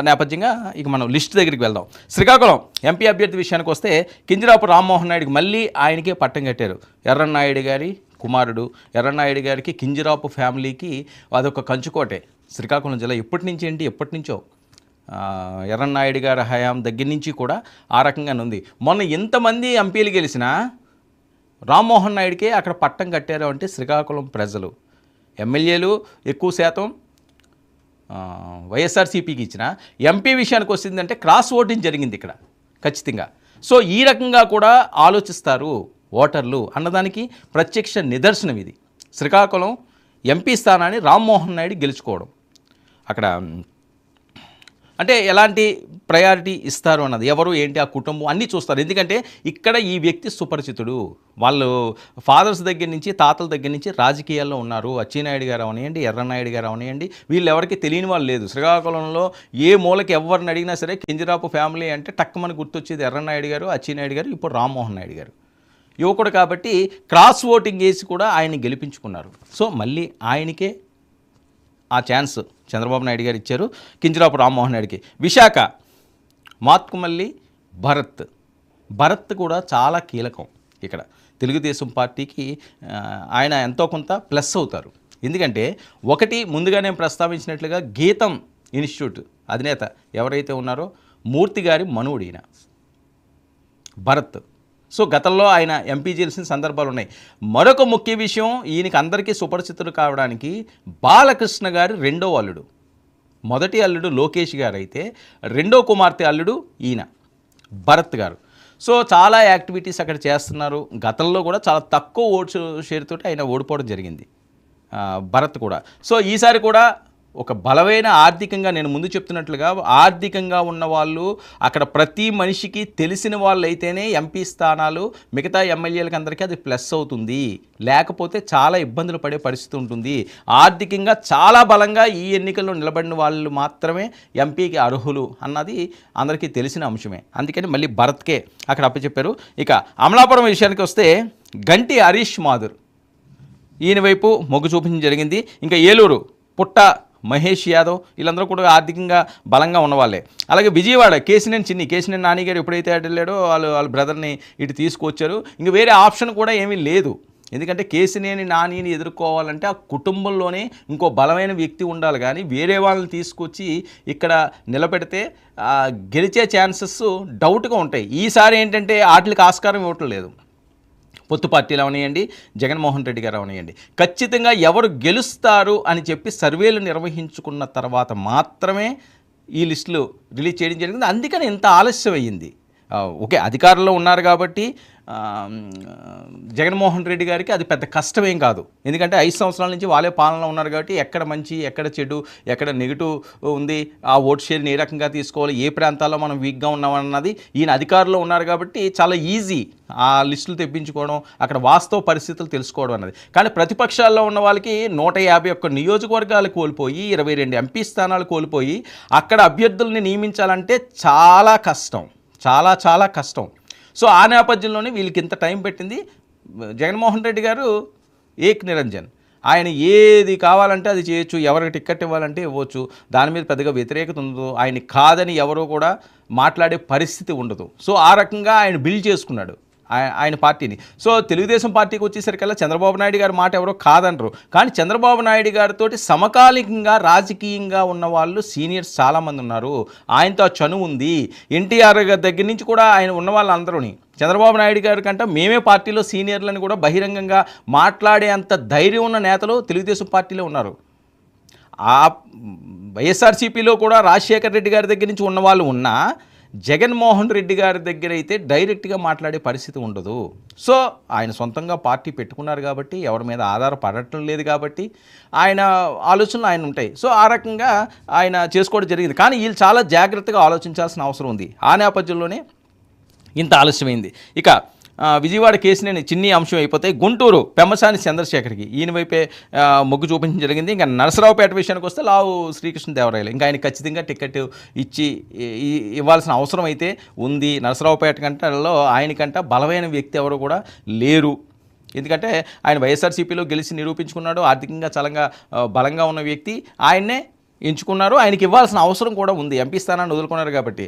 Speaker 1: నేపథ్యంగా ఇక మనం లిస్ట్ దగ్గరికి వెళ్దాం. శ్రీకాకుళం ఎంపీ అభ్యర్థి విషయానికి వస్తే కింజరాపు రామ్మోహన్ నాయుడికి మళ్ళీ ఆయనకే పట్టం కట్టారు. ఎర్రన్నాయుడు గారి కుమారుడు ఎర్రన్నాయుడు గారికి, కింజరాపు ఫ్యామిలీకి అదొక కంచుకోటే. శ్రీకాకుళం జిల్లా ఎప్పటి నుంచో ఎర్రన్నాయుడు గారి హయాం దగ్గర నుంచి కూడా ఆ రకంగానే ఉంది. మొన్న ఎంతమంది ఎంపీలు గెలిచినా రామ్మోహన్ నాయుడికే అక్కడ పట్టం కట్టారు అంటే శ్రీకాకుళం ప్రజలు. ఎమ్మెల్యేలు ఎక్కువ శాతం వైఎస్ఆర్సీపీకి ఇచ్చిన, ఎంపీ విషయానికి వచ్చిందంటే క్రాస్ ఓటింగ్ జరిగింది ఇక్కడ ఖచ్చితంగా. సో ఈ రకంగా కూడా ఆలోచిస్తారు ఓటర్లు అన్నదానికి ప్రత్యక్ష నిదర్శనం ఇది. శ్రీకాకుళం ఎంపీ స్థానాన్ని రామ్మోహన్ నాయుడు గెలుచుకోవడం. అక్కడ అంటే ఎలాంటి ప్రయారిటీ ఇస్తారు అన్నది, ఎవరు ఏంటి ఆ కుటుంబం అన్నీ చూస్తారు. ఎందుకంటే ఇక్కడ ఈ వ్యక్తి సుపరిచితుడు. వాళ్ళు ఫాదర్స్ దగ్గర నుంచి, తాతల దగ్గర నుంచి రాజకీయాల్లో ఉన్నారు. అచ్చెన్నాయుడు గారు అవనియండి, ఎర్రన్నాయుడు గారు అవనియండి, వీళ్ళు ఎవరికి తెలియని వాళ్ళు లేదు. శ్రీకాకుళంలో ఏ మూలకి ఎవరిని అడిగినా సరే కింజరాపు ఫ్యామిలీ అంటే టక్కుమని గుర్తొచ్చేది ఎర్రన్నాయుడు గారు, అచ్చెన్నాయుడు గారు, ఇప్పుడు రామ్మోహన్ నాయుడు గారు. యువకుడు కాబట్టి క్రాస్ ఓటింగ్ వేసి కూడా ఆయన్ని గెలిపించుకున్నారు. సో మళ్ళీ ఆయనకే ఆ ఛాన్స్ చంద్రబాబు నాయుడు గారు ఇచ్చారు, కింజరాపు రామ్మోహన్ నాయుడికి. విశాఖ మాత్కుమల్లి భరత్ కూడా చాలా కీలకం ఇక్కడ. తెలుగుదేశం పార్టీకి ఆయన ఎంతో కొంత ప్లస్ అవుతారు. ఎందుకంటే ఒకటి, ముందుగా నేను ప్రస్తావించినట్లుగా గీతం ఇన్స్టిట్యూట్ అధినేత ఎవరైతే ఉన్నారో మూర్తి గారి మనవుడు ఈయన భరత్. సో గతంలో ఆయన ఎంపీ చేసిన సందర్భాలు ఉన్నాయి. మరొక ముఖ్య విషయం, ఈయనకి అందరికీ సుపరిచితులు కావడానికి బాలకృష్ణ గారి రెండో అల్లుడు. మొదటి అల్లుడు లోకేష్ గారు అయితే రెండో కుమార్తె అల్లుడు ఈయన భరత్ గారు. సో చాలా యాక్టివిటీస్ అక్కడ చేస్తున్నారు. గతంలో కూడా చాలా తక్కువ ఓట్స్ షేర్ తోటి ఆయన ఓడిపోవడం జరిగింది భరత్ కూడా. సో ఈసారి కూడా ఒక బలమైన ఆర్థికంగా, నేను ముందు చెప్తున్నట్లుగా ఆర్థికంగా ఉన్న వాళ్ళు, అక్కడ ప్రతి మనిషికి తెలిసిన వాళ్ళు అయితేనే ఎంపీ స్థానాలు మిగతా ఎమ్మెల్యేలకు అందరికీ అది ప్లస్ అవుతుంది. లేకపోతే చాలా ఇబ్బందులు పడే పరిస్థితి ఉంటుంది. ఆర్థికంగా చాలా బలంగా ఈ ఎన్నికల్లో నిలబడిన వాళ్ళు మాత్రమే ఎంపీకి అర్హులు అన్నది అందరికీ తెలిసిన అంశమే. అందుకని మళ్ళీ భరత్కే అక్కడ అప్పచెప్పారు. ఇక అమలాపురం విషయానికి వస్తే గంటి హరీష్ మాధుర్ ఈయన వైపు మొగ్గు చూపించడం జరిగింది. ఇంకా ఏలూరు పుట్ట మహేష్ యాదవ్ వీళ్ళందరూ కూడా ఆర్థికంగా బలంగా ఉన్నవాళ్ళే. అలాగే విజయవాడ కేసినేని నాని గారు ఎప్పుడైతే అటు వెళ్ళాడో వాళ్ళ బ్రదర్ని ఇటు తీసుకొచ్చారు. ఇంక వేరే ఆప్షన్ కూడా ఏమీ లేదు. ఎందుకంటే కేసినేని నానిని ఎదుర్కోవాలంటే ఆ కుటుంబంలోనే ఇంకో బలమైన వ్యక్తి ఉండాలి, కానీ వేరే వాళ్ళని తీసుకొచ్చి ఇక్కడ నిలబెడితే గెలిచే ఛాన్సెస్ డౌట్గా ఉంటాయి. ఈసారి ఏంటంటే వాటికి ఆస్కారం ఇవ్వటం లేదు. పొత్తు పార్టీలు అవనియండి, జగన్మోహన్ రెడ్డి గారు అవనియండి, ఖచ్చితంగా ఎవరు గెలుస్తారు అని చెప్పి సర్వేలు నిర్వహించుకున్న తర్వాత మాత్రమే ఈ లిస్టులు రిలీజ్ చేయడం జరిగింది. అందుకని ఇంత ఆలస్యం అయ్యింది. ఓకే, అధికారంలో ఉన్నారు కాబట్టి జగన్మోహన్ రెడ్డి గారికి అది పెద్ద కష్టమేం కాదు. ఎందుకంటే 5 సంవత్సరాల నుంచి వాళ్ళే పాలనలో ఉన్నారు కాబట్టి ఎక్కడ మంచి, ఎక్కడ చెడు, ఎక్కడ నెగిటివ్ ఉంది, ఆ ఓట్ షేర్ని ఏ రకంగా తీసుకోవాలి, ఏ ప్రాంతాల్లో మనం వీక్గా ఉన్నామన్నది ఈయన అధికారంలో ఉన్నారు కాబట్టి చాలా ఈజీ ఆ లిస్టులు తెప్పించుకోవడం, అక్కడ వాస్తవ పరిస్థితులు తెలుసుకోవడం అన్నది. కానీ ప్రతిపక్షాల్లో ఉన్న వాళ్ళకి 151 నియోజకవర్గాలు కోల్పోయి 22 ఎంపీ స్థానాలు కోల్పోయి అక్కడ అభ్యర్థుల్ని నియమించాలంటే చాలా కష్టం, చాలా కష్టం. సో ఆ నేపథ్యంలోనే వీళ్ళకి ఇంత టైం పెట్టింది. జగన్మోహన్ రెడ్డి గారు ఏక్ నిరంజన్, ఆయన ఏది కావాలంటే అది చేయొచ్చు, ఎవరికి టికెట్ ఇవ్వాలంటే ఇవ్వచ్చు, దాని మీద పెద్దగా వ్యతిరేకత ఉండదు, ఆయన కాదని ఎవరో కూడా మాట్లాడే పరిస్థితి ఉండదు. సో ఆ రకంగా ఆయన బిల్డ్ చేసుకున్నాడు ఆయన పార్టీని. సో తెలుగుదేశం పార్టీకి వచ్చేసరికల్లా చంద్రబాబు నాయుడు గారి మాట ఎవరో కాదనరు, కానీ చంద్రబాబు నాయుడు గారితో సమకాలికంగా రాజకీయంగా ఉన్న వాళ్ళు సీనియర్స్ చాలామంది ఉన్నారు. ఆయనతో ఆ చనువు ఉంది. ఎన్టీఆర్ గారి దగ్గర నుంచి కూడా ఆయన ఉన్న వాళ్ళందరూని చంద్రబాబు నాయుడు గారి కంటే మేమే పార్టీలో సీనియర్లని కూడా బహిరంగంగా మాట్లాడే అంత ధైర్యం ఉన్న నేతలు తెలుగుదేశం పార్టీలో ఉన్నారు. ఆ వైఎస్ఆర్సీపీలో కూడా రాజశేఖర రెడ్డి గారి దగ్గర నుంచి ఉన్నవాళ్ళు ఉన్నా జగన్మోహన్ రెడ్డి గారి దగ్గర అయితే డైరెక్ట్గా మాట్లాడే పరిస్థితి ఉండదు. సో ఆయన సొంతంగా పార్టీ పెట్టుకున్నారు కాబట్టి, ఎవరి మీద ఆధారపడటం లేదు కాబట్టి ఆయన ఆలోచనలు ఆయన ఉంటాయి. సో ఆ రకంగా ఆయన చేసుకోవడం జరిగింది. కానీ వీళ్ళు చాలా జాగ్రత్తగా ఆలోచించాల్సిన అవసరం ఉంది. ఆ నేపథ్యంలోనే ఇంత ఆలస్యమైంది. ఇక విజయవాడ కేసుని చిన్ని అంశం అయిపోతే గుంటూరు పెమ్మసాని చంద్రశేఖర్కి ఈయన వైపే మొగ్గు చూపించడం జరిగింది. ఇంకా నరసరావుపేట విషయానికి వస్తే లావు శ్రీకృష్ణదేవరాయలు, ఇంకా ఆయన ఖచ్చితంగా టికెట్ ఇచ్చి ఇవ్వాల్సిన అవసరం అయితే ఉంది. నరసరావుపేట కంటలో ఆయనకంట బలమైన వ్యక్తి ఎవరు కూడా లేరు. ఎందుకంటే ఆయన వైఎస్ఆర్సీపీలో గెలిచి నిరూపించుకున్నాడు, ఆర్థికంగా చాలా బలంగా ఉన్న వ్యక్తి, ఆయన్నే ఎంచుకున్నారు. ఆయనకి ఇవ్వాల్సిన అవసరం కూడా ఉంది. ఎంపీ స్థానాన్ని వదులుకున్నారు కాబట్టి.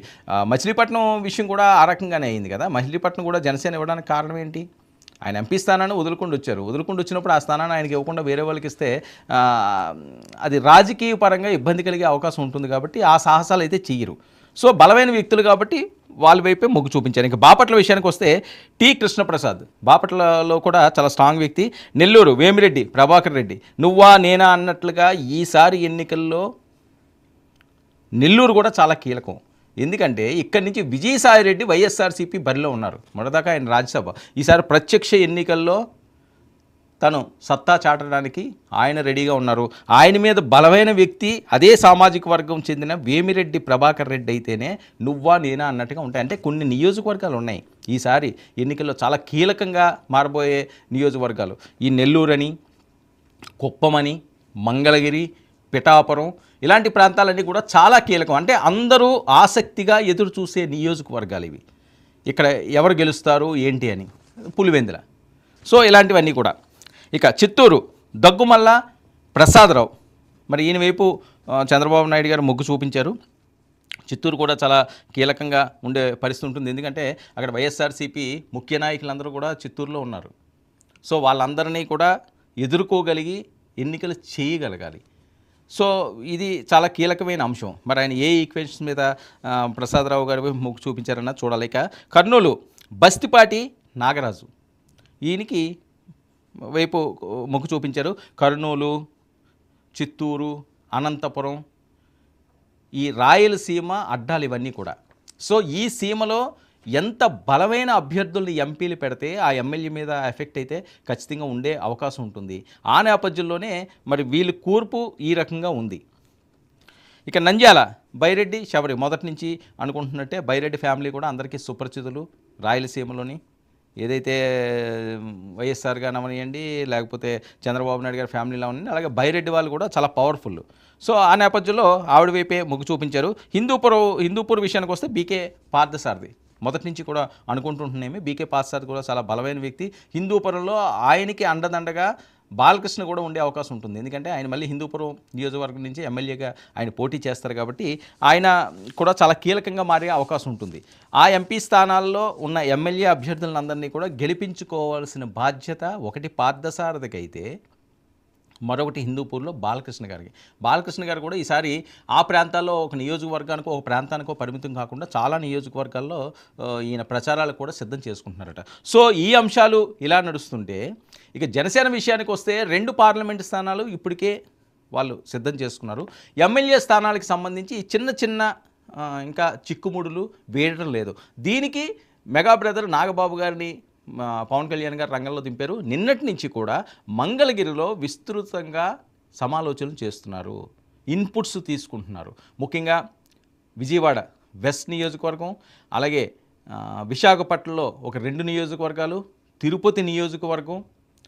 Speaker 1: మచిలీపట్నం విషయం కూడా ఆ రకంగానే అయింది కదా. మచిలీపట్నం కూడా జనసేన ఇవ్వడానికి కారణం ఏంటి? ఆయన ఎంపీ స్థానాన్ని వదులుకుంటూ వచ్చినప్పుడు ఆ స్థానాన్ని ఆయనకి ఇవ్వకుండా వేరే వాళ్ళకి ఇస్తే అది రాజకీయ పరంగా ఇబ్బంది కలిగే అవకాశం ఉంటుంది కాబట్టి ఆ సాహసాలు అయితే చెయ్యరు. సో బలమైన వ్యక్తులు కాబట్టి వాళ్ళ వైపే మొగ్గు చూపించారు. ఇంకా బాపట్ల విషయానికి వస్తే టి కృష్ణప్రసాద్ బాపట్లలో కూడా చాలా స్ట్రాంగ్ వ్యక్తి. నెల్లూరు వేమిరెడ్డి ప్రభాకర్ రెడ్డి, నువ్వా నేనా అన్నట్లుగా ఈసారి ఎన్నికల్లో నెల్లూరు కూడా చాలా కీలకం. ఎందుకంటే ఇక్కడి నుంచి విజయసాయిరెడ్డి వైఎస్ఆర్సీపీ బరిలో ఉన్నారు. మొదటిదాకా ఆయన రాజ్యసభ, ఈసారి ప్రత్యక్ష ఎన్నికల్లో తను సత్తా చాటడానికి ఆయన రెడీగా ఉన్నారు. ఆయన మీద బలమైన వ్యక్తి అదే సామాజిక వర్గం చెందిన వేమిరెడ్డి ప్రభాకర్ రెడ్డి అయితేనే నువ్వా నేనా అన్నట్టుగా ఉంటాయి. అంటే కొన్ని నియోజకవర్గాలు ఉన్నాయి ఈసారి ఎన్నికల్లో చాలా కీలకంగా మారబోయే నియోజకవర్గాలు. ఈ నెల్లూరని, కుప్పమని, మంగళగిరి, పిఠాపురం ఇలాంటి ప్రాంతాలన్నీ కూడా చాలా కీలకం. అంటే అందరూ ఆసక్తిగా ఎదురు చూసే నియోజకవర్గాలు ఇవి. ఇక్కడ ఎవరు గెలుస్తారు ఏంటి అని. పులివెందుల, సో ఇలాంటివన్నీ కూడా. ఇక చిత్తూరు దగ్గుమల్ల ప్రసాదరావు, మరి ఈయన వైపు చంద్రబాబు నాయుడు గారు మొగ్గు చూపించారు. చిత్తూరు కూడా చాలా కీలకంగా ఉండే పరిస్థితి ఉంటుంది. ఎందుకంటే అక్కడ వైఎస్ఆర్సీపీ ముఖ్య నాయకులందరూ కూడా చిత్తూరులో ఉన్నారు. సో వాళ్ళందరినీ కూడా ఎదుర్కోగలిగి ఎన్నికలు చేయగలగాలి. సో ఇది చాలా కీలకమైన అంశం. మరి ఆయన ఏ ఈక్వేషన్స్ మీద ప్రసాదరావు గారి మొగ్గు చూపించారన్న చూడాలి. ఇక కర్నూలు బస్తిపాటి నాగరాజు, ఈయనకి వైపు మొగ్గు చూపించారు. కర్నూలు, చిత్తూరు, అనంతపురం, ఈ రాయలసీమ అడ్డాలు ఇవన్నీ కూడా. సో ఈ సీమలో ఎంత బలమైన అభ్యర్థుల్ని ఎంపీలు పెడితే ఆ ఎమ్మెల్యే మీద ఎఫెక్ట్ అయితే ఖచ్చితంగా ఉండే అవకాశం ఉంటుంది. ఆ నేపథ్యంలోనే మరి వీళ్ళ కూర్పు ఈ రకంగా ఉంది. ఇక నంద్యాల బైరెడ్డి శబరి, మొదటి నుంచి అనుకుంటున్నట్టే బైరెడ్డి ఫ్యామిలీ కూడా అందరికీ సుపరిచితులు. రాయలసీమలోని ఏదైతే వైఎస్ఆర్ గారు అవనియండి, లేకపోతే చంద్రబాబు నాయుడు గారి ఫ్యామిలీలో అవనండి, అలాగే బైరెడ్డి వాళ్ళు కూడా చాలా పవర్ఫుల్. సో ఆ నేపథ్యంలో ఆవిడ వైపే మొగ్గు చూపించారు. హిందూపూర్ విషయానికి వస్తే బీకే పార్థసారథి మొదటి నుంచి కూడా అనుకుంటుంటున్నామే. బీకే పార్థసారథి కూడా చాలా బలమైన వ్యక్తి. హిందూపురంలో ఆయనకి అండదండగా బాలకృష్ణ కూడా ఉండే అవకాశం ఉంటుంది. ఎందుకంటే ఆయన మళ్ళీ హిందూపురం నియోజకవర్గం నుంచి ఎమ్మెల్యేగా ఆయన పోటీ చేస్తారు కాబట్టి ఆయన కూడా చాలా కీలకంగా మారే అవకాశం ఉంటుంది. ఆ ఎంపీ స్థానాల్లో ఉన్న ఎమ్మెల్యే అభ్యర్థులందరినీ కూడా గెలిపించుకోవాల్సిన బాధ్యత ఒకటి పార్థసారథికి అయితే, మరొకటి హిందూపూర్లో బాలకృష్ణ గారు కూడా ఈసారి ఆ ప్రాంతాల్లో ఒక నియోజకవర్గానికో ఒక ప్రాంతానికో పరిమితం కాకుండా చాలా నియోజకవర్గాల్లో ఈయన ప్రచారాలు కూడా సిద్ధం చేసుకుంటున్నారట. సో ఈ అంశాలు ఇలా నడుస్తుంటే ఇక జనసేన విషయానికి వస్తే 2 పార్లమెంటు స్థానాలు ఇప్పటికే వాళ్ళు సిద్ధం చేసుకున్నారు. ఎమ్మెల్యే స్థానాలకు సంబంధించి చిన్న ఇంకా చిక్కుముడులు వేయడం లేదు. దీనికి మెగా బ్రదర్ నాగబాబు గారిని పవన్ కళ్యాణ్ గారు రంగంలో దింపారు. నిన్నటి నుంచి కూడా మంగళగిరిలో విస్తృతంగా సమాలోచనలు చేస్తున్నారు, ఇన్పుట్స్ తీసుకుంటున్నారు. ముఖ్యంగా విజయవాడ వెస్ట్ నియోజకవర్గం, అలాగే విశాఖపట్నంలో ఒక 2 నియోజకవర్గాలు, తిరుపతి నియోజకవర్గం,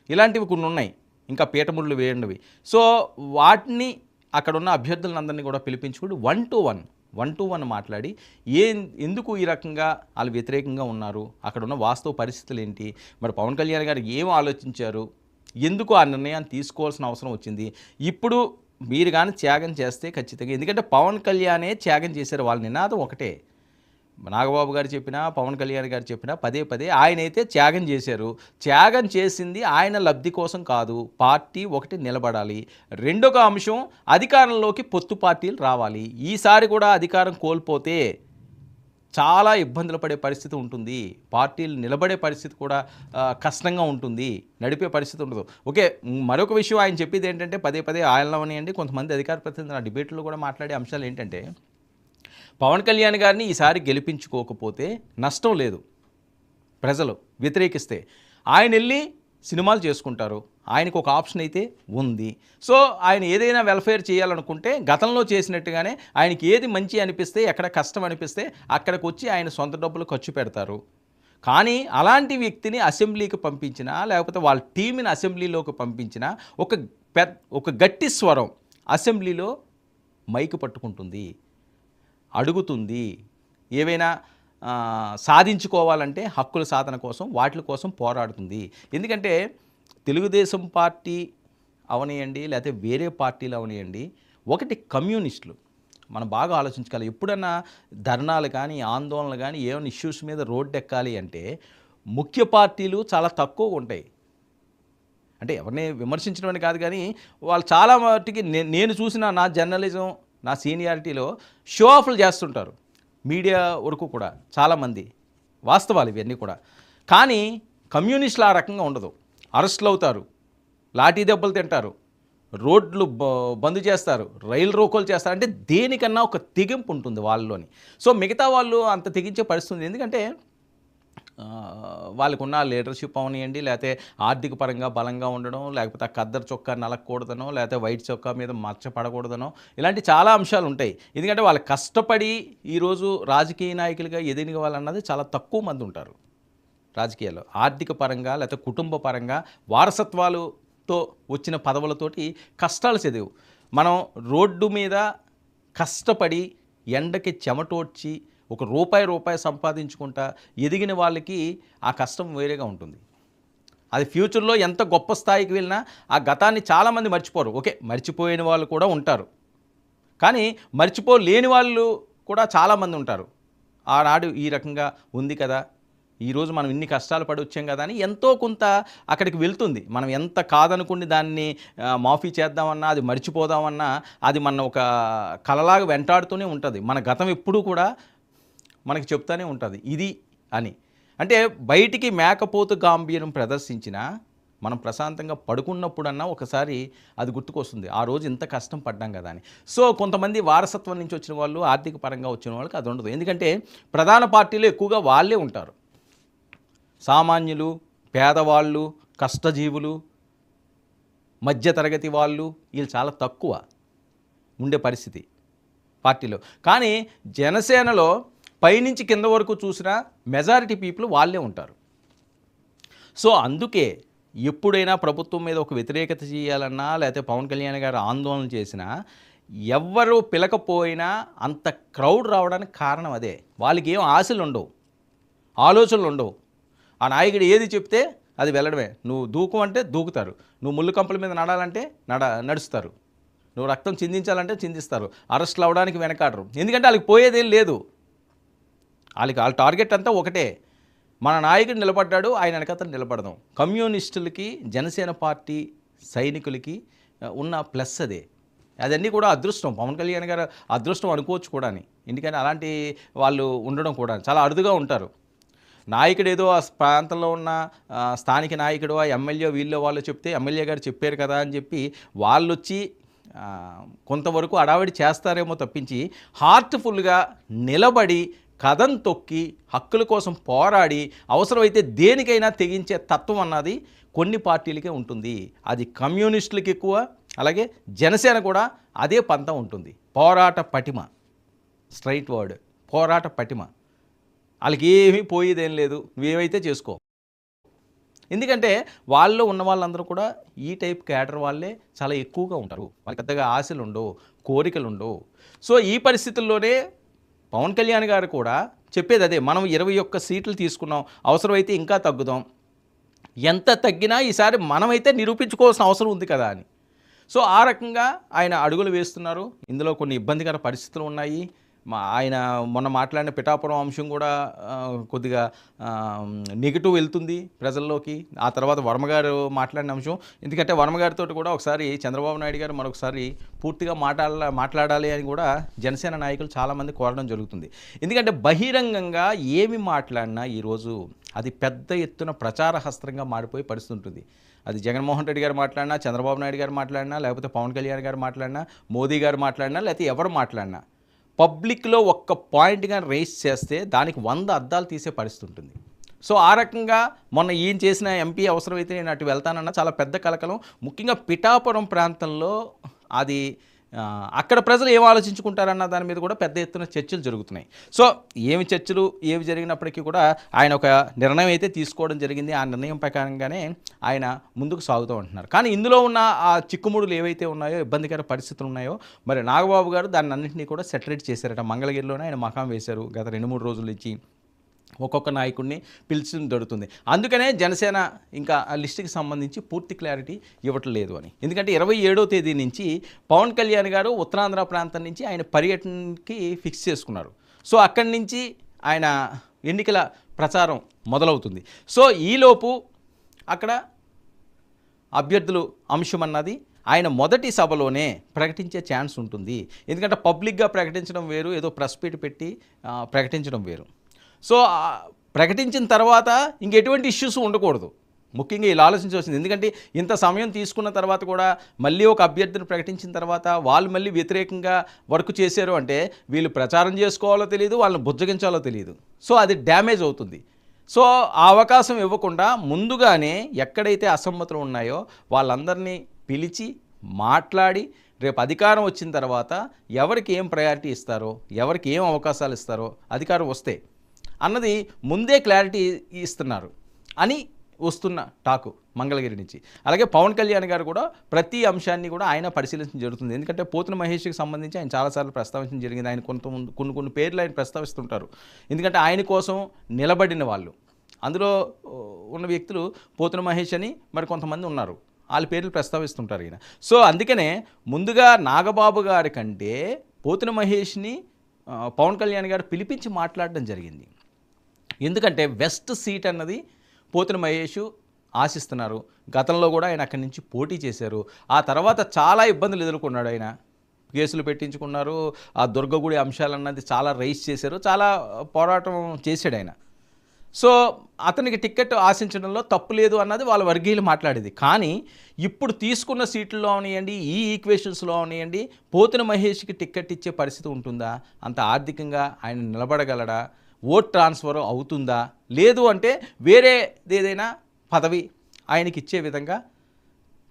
Speaker 1: ఇలాంటివి కొన్ని ఉన్నాయి, ఇంకా పీఠముళ్ళు వేయండివి. సో వాటిని అక్కడున్న అభ్యర్థులందరినీ కూడా పిలిపించుకుంటూ 1-to-1 మాట్లాడి ఎందుకు ఈ రకంగా వాళ్ళు వ్యతిరేకంగా ఉన్నారు, అక్కడ ఉన్న వాస్తవ పరిస్థితులు ఏంటి, మరి పవన్ కళ్యాణ్ గారు ఏం ఆలోచించారు, ఎందుకు ఆ నిర్ణయాన్ని తీసుకోవాల్సిన అవసరం వచ్చింది, ఇప్పుడు మీరు కానీ త్యాగం చేస్తే ఖచ్చితంగా, ఎందుకంటే పవన్ కళ్యాణే త్యాగం చేశారు. వాళ్ళ నినాదం ఒకటే, నాగబాబు గారు చెప్పినా పవన్ కళ్యాణ్ గారు చెప్పినా పదే ఆయనైతే త్యాగం చేశారు. త్యాగం చేసింది ఆయన లబ్ధి కోసం కాదు, పార్టీ ఒకటి నిలబడాలి. రెండొక అంశం, అధికారంలోకి పొత్తు పార్టీలు రావాలి. ఈసారి కూడా అధికారం కోల్పోతే చాలా ఇబ్బందులు పడే పరిస్థితి ఉంటుంది, పార్టీలు నిలబడే పరిస్థితి కూడా కష్టంగా ఉంటుంది, నడిపే పరిస్థితి ఉండదు. ఓకే, మరొక విషయం ఆయన చెప్పేది ఏంటంటే పదే ఆయనలోనేయండి కొంతమంది అధికార ప్రతినిధులు ఆ డిబేట్లో కూడా మాట్లాడే అంశాలు ఏంటంటే, పవన్ కళ్యాణ్ గారిని ఈసారి గెలిపించుకోకపోతే నష్టం లేదు, ప్రజలు వ్యతిరేకిస్తే ఆయన వెళ్ళి సినిమాలు చేసుకుంటారు, ఆయనకు ఒక ఆప్షన్ అయితే ఉంది. సో ఆయన ఏదైనా వెల్ఫేర్ చేయాలనుకుంటే గతంలో చేసినట్టుగానే ఆయనకి ఏది మంచి అనిపిస్తే, ఎక్కడ కష్టం అనిపిస్తే అక్కడికి వచ్చి ఆయన సొంత డబ్బులు ఖర్చు పెడతారు. కానీ అలాంటి వ్యక్తిని అసెంబ్లీకి పంపించినా, లేకపోతే వాళ్ళ టీంని అసెంబ్లీలోకి పంపించినా ఒక గట్టి స్వరం అసెంబ్లీలో మైకు పట్టుకుంటుంది, అడుగుతుంది, ఏవైనా సాధించుకోవాలంటే హక్కుల సాధన కోసం వాటి కోసం పోరాడుతుంది. ఎందుకంటే తెలుగుదేశం పార్టీ అవనియండి, లేకపోతే వేరే పార్టీలు అవనియండి, ఒకటి కమ్యూనిస్టులు. మనం బాగా ఆలోచించుకోవాలి. ఎప్పుడన్నా ధర్నాలు కానీ ఆందోళనలు కానీ ఏమైనా ఇష్యూస్ మీద రోడ్డు ఎక్కాలి అంటే ముఖ్య పార్టీలు చాలా తక్కువగా ఉంటాయి. అంటే ఎవరిని విమర్శించడం కాదు, కానీ వాళ్ళు చాలా మటుకి నేను చూసిన నా జర్నలిజం, నా సీనియారిటీలో షో ఆఫ్లు చేస్తుంటారు మీడియా వరకు కూడా చాలామంది, వాస్తవాలు ఇవన్నీ కూడా. కానీ కమ్యూనిస్టులు ఆ రకంగా ఉండదు. అరెస్టులు అవుతారు, లాఠీ దెబ్బలు తింటారు, రోడ్లు బంద్ చేస్తారు, రైలు రోకోలు చేస్తారు. అంటే దేనికన్నా ఒక తెగింపు ఉంటుంది వాళ్ళలోని. సో మిగతా వాళ్ళు అంత తెగించే పరిస్థితి ఉంది. ఎందుకంటే వాళ్ళకున్న లీడర్షిప్ అవనియండి, లేకపోతే ఆర్థిక పరంగా బలంగా ఉండడం, లేకపోతే ఆ ఖద్దరు చొక్కా నలగకూడదనో, లేకపోతే వైట్ చొక్కా మీద మచ్చ పడకూడదనో, ఇలాంటి చాలా అంశాలు ఉంటాయి. ఎందుకంటే వాళ్ళు కష్టపడి ఈరోజు రాజకీయ నాయకులుగా ఎదిగిన చాలా తక్కువ మంది ఉంటారు రాజకీయాల్లో. ఆర్థిక పరంగా లేకపోతే కుటుంబ పరంగా వారసత్వాలుతో వచ్చిన పదవులతోటి కష్టాలు చదివు. మనం రోడ్డు మీద కష్టపడి ఎండకి చెమటోడ్చి ఒక రూపాయి సంపాదించుకుంటా ఎదిగిన వాళ్ళకి ఆ కష్టం వేరేగా ఉంటుంది. అది ఫ్యూచర్లో ఎంత గొప్ప స్థాయికి వెళ్ళినా ఆ గతాన్ని చాలామంది మర్చిపోరు. ఓకే, మర్చిపోయిన వాళ్ళు కూడా ఉంటారు, కానీ మర్చిపోలేని వాళ్ళు కూడా చాలామంది ఉంటారు. ఆనాడు ఈ రకంగా ఉంది కదా, ఈరోజు మనం ఇన్ని కష్టాలు పడి వచ్చాం కదా అని ఎంతో కొంత అక్కడికి వెళ్తుంది. మనం ఎంత కాదనుకుని దాన్ని మాఫీ చేద్దామన్నా, అది మర్చిపోదామన్నా, అది మన ఒక కలలాగా వెంటాడుతూనే ఉంటుంది. మన గతం ఎప్పుడూ కూడా మనకి చెప్తానే ఉంటుంది ఇది అని. అంటే బయటికి మేకపోతు గాంభీర్యం ప్రదర్శించిన మనం ప్రశాంతంగా పడుకున్నప్పుడన్నా ఒకసారి అది గుర్తుకొస్తుంది, ఆ రోజు ఇంత కష్టం పడ్డాం కదా అని. సో కొంతమంది వారసత్వం నుంచి వచ్చిన వాళ్ళు, ఆర్థిక పరంగా వచ్చిన వాళ్ళకి అది ఉండదు. ఎందుకంటే ప్రధాన పార్టీలో ఎక్కువగా వాళ్ళే ఉంటారు. సామాన్యులు, పేదవాళ్ళు, కష్టజీవులు, మధ్యతరగతి వాళ్ళు, వీళ్ళు చాలా తక్కువ ఉండే పరిస్థితి పార్టీలో. కానీ జనసేనలో పైనుంచి కింద వరకు చూసినా మెజారిటీ పీపుల్ వాళ్ళే ఉంటారు. సో అందుకే ఎప్పుడైనా ప్రభుత్వం మీద ఒక వ్యతిరేకత చేయాలన్నా, లేకపోతే పవన్ కళ్యాణ్ గారు ఆందోళన చేసినా, ఎవ్వరూ పిలకపోయినా అంత క్రౌడ్ రావడానికి కారణం అదే. వాళ్ళకి ఏం ఆశలు ఉండవు, ఆలోచనలు ఉండవు. ఆ నాయకుడు ఏది చెప్తే అది వెళ్ళడమే. నువ్వు దూకు అంటే దూకుతారు, నువ్వు ముళ్ళు కంపల మీద నడాలంటే నడుస్తారు, నువ్వు రక్తం చిందించాలంటే చిందిస్తారు, అరెస్టులు అవ్వడానికి వెనకాడరు. ఎందుకంటే వాళ్ళకి పోయేదేం లేదు. వాళ్ళ టార్గెట్ అంతా ఒకటే, మన నాయకుడు నిలబడ్డాడు, ఆయన వెనకతను నిలబడదాం. కమ్యూనిస్టులకి, జనసేన పార్టీ సైనికులకి ఉన్న ప్లస్ అదే. అదన్నీ కూడా అదృష్టం, పవన్ కళ్యాణ్ గారు అదృష్టం అనుకోవచ్చు కూడా. ఎందుకని అలాంటి వాళ్ళు ఉండడం కూడా చాలా అరుదుగా ఉంటారు. నాయకుడు ఏదో ఆ ప్రాంతంలో ఉన్న స్థానిక నాయకుడు, ఆ ఎమ్మెల్యే వీళ్ళు వాళ్ళు చెప్తే ఎమ్మెల్యే గారు చెప్పారు కదా అని చెప్పి వాళ్ళు వచ్చి కొంతవరకు అడావిడి చేస్తారేమో తప్పించి, హార్ట్ఫుల్గా నిలబడి కథం తొక్కి హక్కుల కోసం పోరాడి అవసరమైతే దేనికైనా తెగించే తత్వం అన్నది కొన్ని పార్టీలకే ఉంటుంది. అది కమ్యూనిస్టులకి ఎక్కువ, అలాగే జనసేన కూడా అదే పంతం ఉంటుంది. పోరాట పటిమ, స్ట్రైట్ వర్డ్, పోరాట పటిమ. వాళ్ళకి ఏమీ పోయేదేం లేదు, నువ్వేమైతే చేసుకో. ఎందుకంటే వాళ్ళు ఉన్న వాళ్ళందరూ కూడా ఈ టైప్ క్యాడర్ వాళ్ళే చాలా ఎక్కువగా ఉంటారు. వాళ్ళకి పెద్దగా ఆశలు ఉండవు, కోరికలు ఉండవు. సో ఈ పరిస్థితుల్లోనే పవన్ కళ్యాణ్ గారు కూడా చెప్పేది అదే, మనం 21 సీట్లు తీసుకున్నాం, అవసరమైతే ఇంకా తగ్గుదాం, ఎంత తగ్గినా ఈసారి మనమైతే నిరూపించుకోవాల్సిన అవసరం ఉంది కదా అని. సో ఆ రకంగా ఆయన అడుగులు వేస్తున్నారు. ఇందులో కొన్ని ఇబ్బందికర పరిస్థితులు ఉన్నాయి. ఆయన మొన్న మాట్లాడిన పిఠాపురం అంశం కూడా కొద్దిగా నెగిటివ్ వెళ్తుంది ప్రజల్లోకి. ఆ తర్వాత వర్మగారు మాట్లాడిన అంశం, ఎందుకంటే వర్మగారితో కూడా ఒకసారి చంద్రబాబు నాయుడు గారు మరొకసారి పూర్తిగా మాట్లాడాలి అని కూడా జనసేన నాయకులు చాలామంది కోరడం జరుగుతుంది. ఎందుకంటే బహిరంగంగా ఏమి మాట్లాడినా ఈరోజు అది పెద్ద ఎత్తున ప్రచార హస్త్రంగా మారిపోయి పరిస్థితి ఉంటుంది. అది జగన్మోహన్ రెడ్డి గారు మాట్లాడినా, చంద్రబాబు నాయుడు గారు మాట్లాడినా, లేకపోతే పవన్ కళ్యాణ్ గారు మాట్లాడినా, మోదీ గారు మాట్లాడినా, లేకపోతే ఎవరు మాట్లాడినా, పబ్లిక్లో ఒక్క పాయింట్గా రేస్ చేస్తే దానికి 100 అద్దాలు తీసే పరిస్థితి ఉంటుంది. సో ఆ రకంగా మొన్న ఈయన చేసిన ఎంపీ అవసరమైతే నేను అటు వెళ్తానన్న చాలా పెద్ద కలకలం. ముఖ్యంగా పిఠాపురం ప్రాంతంలో అది అక్కడ ప్రజలు ఏం ఆలోచించుకుంటారన్న దాని మీద కూడా పెద్ద ఎత్తున చర్చలు జరుగుతున్నాయి. సో ఏమి చర్చలు ఏవి జరిగినప్పటికీ కూడా ఆయన ఒక నిర్ణయం అయితే తీసుకోవడం జరిగింది. ఆ నిర్ణయం ప్రకారంగానే ఆయన ముందుకు సాగుతూ ఉంటున్నారు. కానీ ఇందులో ఉన్న ఆ చిక్కుముడులు ఏవైతే ఉన్నాయో, ఇబ్బందికర పరిస్థితులు ఉన్నాయో, మరి నాగబాబు గారు దాన్ని అన్నింటినీ కూడా సెటరేట్ చేశారట. మంగళగిరిలోనే ఆయన మకాం వేశారు. గత 2-3 రోజుల నుంచి ఒక్కొక్క నాయకుడిని పిలిచి దొరుకుతుంది. అందుకనే జనసేన ఇంకా ఆ లిస్టుకి సంబంధించి పూర్తి క్లారిటీ ఇవ్వట్లేదు అని. ఎందుకంటే 27వ తేదీ నుంచి పవన్ కళ్యాణ్ గారు ఉత్తరాంధ్ర ప్రాంతం నుంచి ఆయన పర్యటనకి ఫిక్స్ చేసుకున్నారు. సో అక్కడి నుంచి ఆయన ఎన్నికల ప్రచారం మొదలవుతుంది. సో ఈలోపు అక్కడ అభ్యర్థులు అంశం అన్నది ఆయన మొదటి సభలోనే ప్రకటించే ఛాన్స్ ఉంటుంది. ఎందుకంటే పబ్లిక్గా ప్రకటించడం వేరు, ఏదో ప్రెస్ మీట్ పెట్టి ప్రకటించడం వేరు. సో ప్రకటించిన తర్వాత ఇంకెటువంటి ఇష్యూస్ ఉండకూడదు. ముఖ్యంగా ఇలా ఆలోచించవలసింది. ఎందుకంటే ఇంత సమయం తీసుకున్న తర్వాత కూడా మళ్ళీ ఒక అభ్యర్థిని ప్రకటించిన తర్వాత వాళ్ళు మళ్ళీ వ్యతిరేకంగా వర్క్ చేశారు అంటే వీళ్ళు ప్రచారం చేసుకోవాలో తెలియదు, వాళ్ళని బుజ్జగించాలో తెలియదు. సో అది డ్యామేజ్ అవుతుంది. సో ఆ అవకాశం ఇవ్వకుండా ముందుగానే ఎక్కడైతే అసమ్మతులు ఉన్నాయో వాళ్ళందరినీ పిలిచి మాట్లాడి రేపు అధికారం వచ్చిన తర్వాత ఎవరికి ఏం ప్రయారిటీ ఇస్తారో, ఎవరికి ఏం అవకాశాలు ఇస్తారో అధికారం వస్తే అన్నది ముందే క్లారిటీ ఇస్తున్నారు అని వస్తున్న టాకు మంగళగిరి నుంచి. అలాగే పవన్ కళ్యాణ్ గారు కూడా ప్రతి అంశాన్ని కూడా ఆయన పరిశీలించడం జరుగుతుంది. ఎందుకంటే పోతున మహేష్కి సంబంధించి ఆయన చాలాసార్లు ప్రస్తావించడం జరిగింది. ఆయన కొన్ని పేర్లు ఆయన ప్రస్తావిస్తుంటారు. ఎందుకంటే ఆయన కోసం నిలబడిన వాళ్ళు అందులో ఉన్న వ్యక్తులు పోతున మహేష్ అని మరి కొంతమంది ఉన్నారు. వాళ్ళ పేర్లు ప్రస్తావిస్తుంటారు ఈయన. సో అందుకనే ముందుగా నాగబాబు గారి కంటే పోతున మహేష్ని పవన్ కళ్యాణ్ గారు పిలిపించి మాట్లాడడం జరిగింది. ఎందుకంటే వెస్ట్ సీట్ అన్నది పోతున మహేష్ ఆశిస్తున్నారు. గతంలో కూడా ఆయన అక్కడి నుంచి పోటీ చేశారు. ఆ తర్వాత చాలా ఇబ్బందులు ఎదుర్కొన్నాడు. ఆయన కేసులు పెట్టించుకున్నారు. ఆ దుర్గగుడి అంశాలన్నది చాలా రైజ్ చేశారు. చాలా పోరాటం చేశాడు ఆయన. సో అతనికి టికెట్ ఆశించడంలో తప్పు లేదు అన్నది వాళ్ళ వర్గీయులు మాట్లాడేది. కానీ ఇప్పుడు తీసుకున్న సీట్లలో అవనియండి, ఈ ఈక్వేషన్స్లో అవనియండి, పోతున మహేష్కి టికెట్ ఇచ్చే పరిస్థితి ఉంటుందా? అంత ఆర్థికంగా ఆయన నిలబడగలడా? ఓట్ ట్రాన్స్ఫర్ అవుతుందా? లేదు అంటే వేరేది ఏదైనా పదవి ఆయనకి ఇచ్చే విధంగా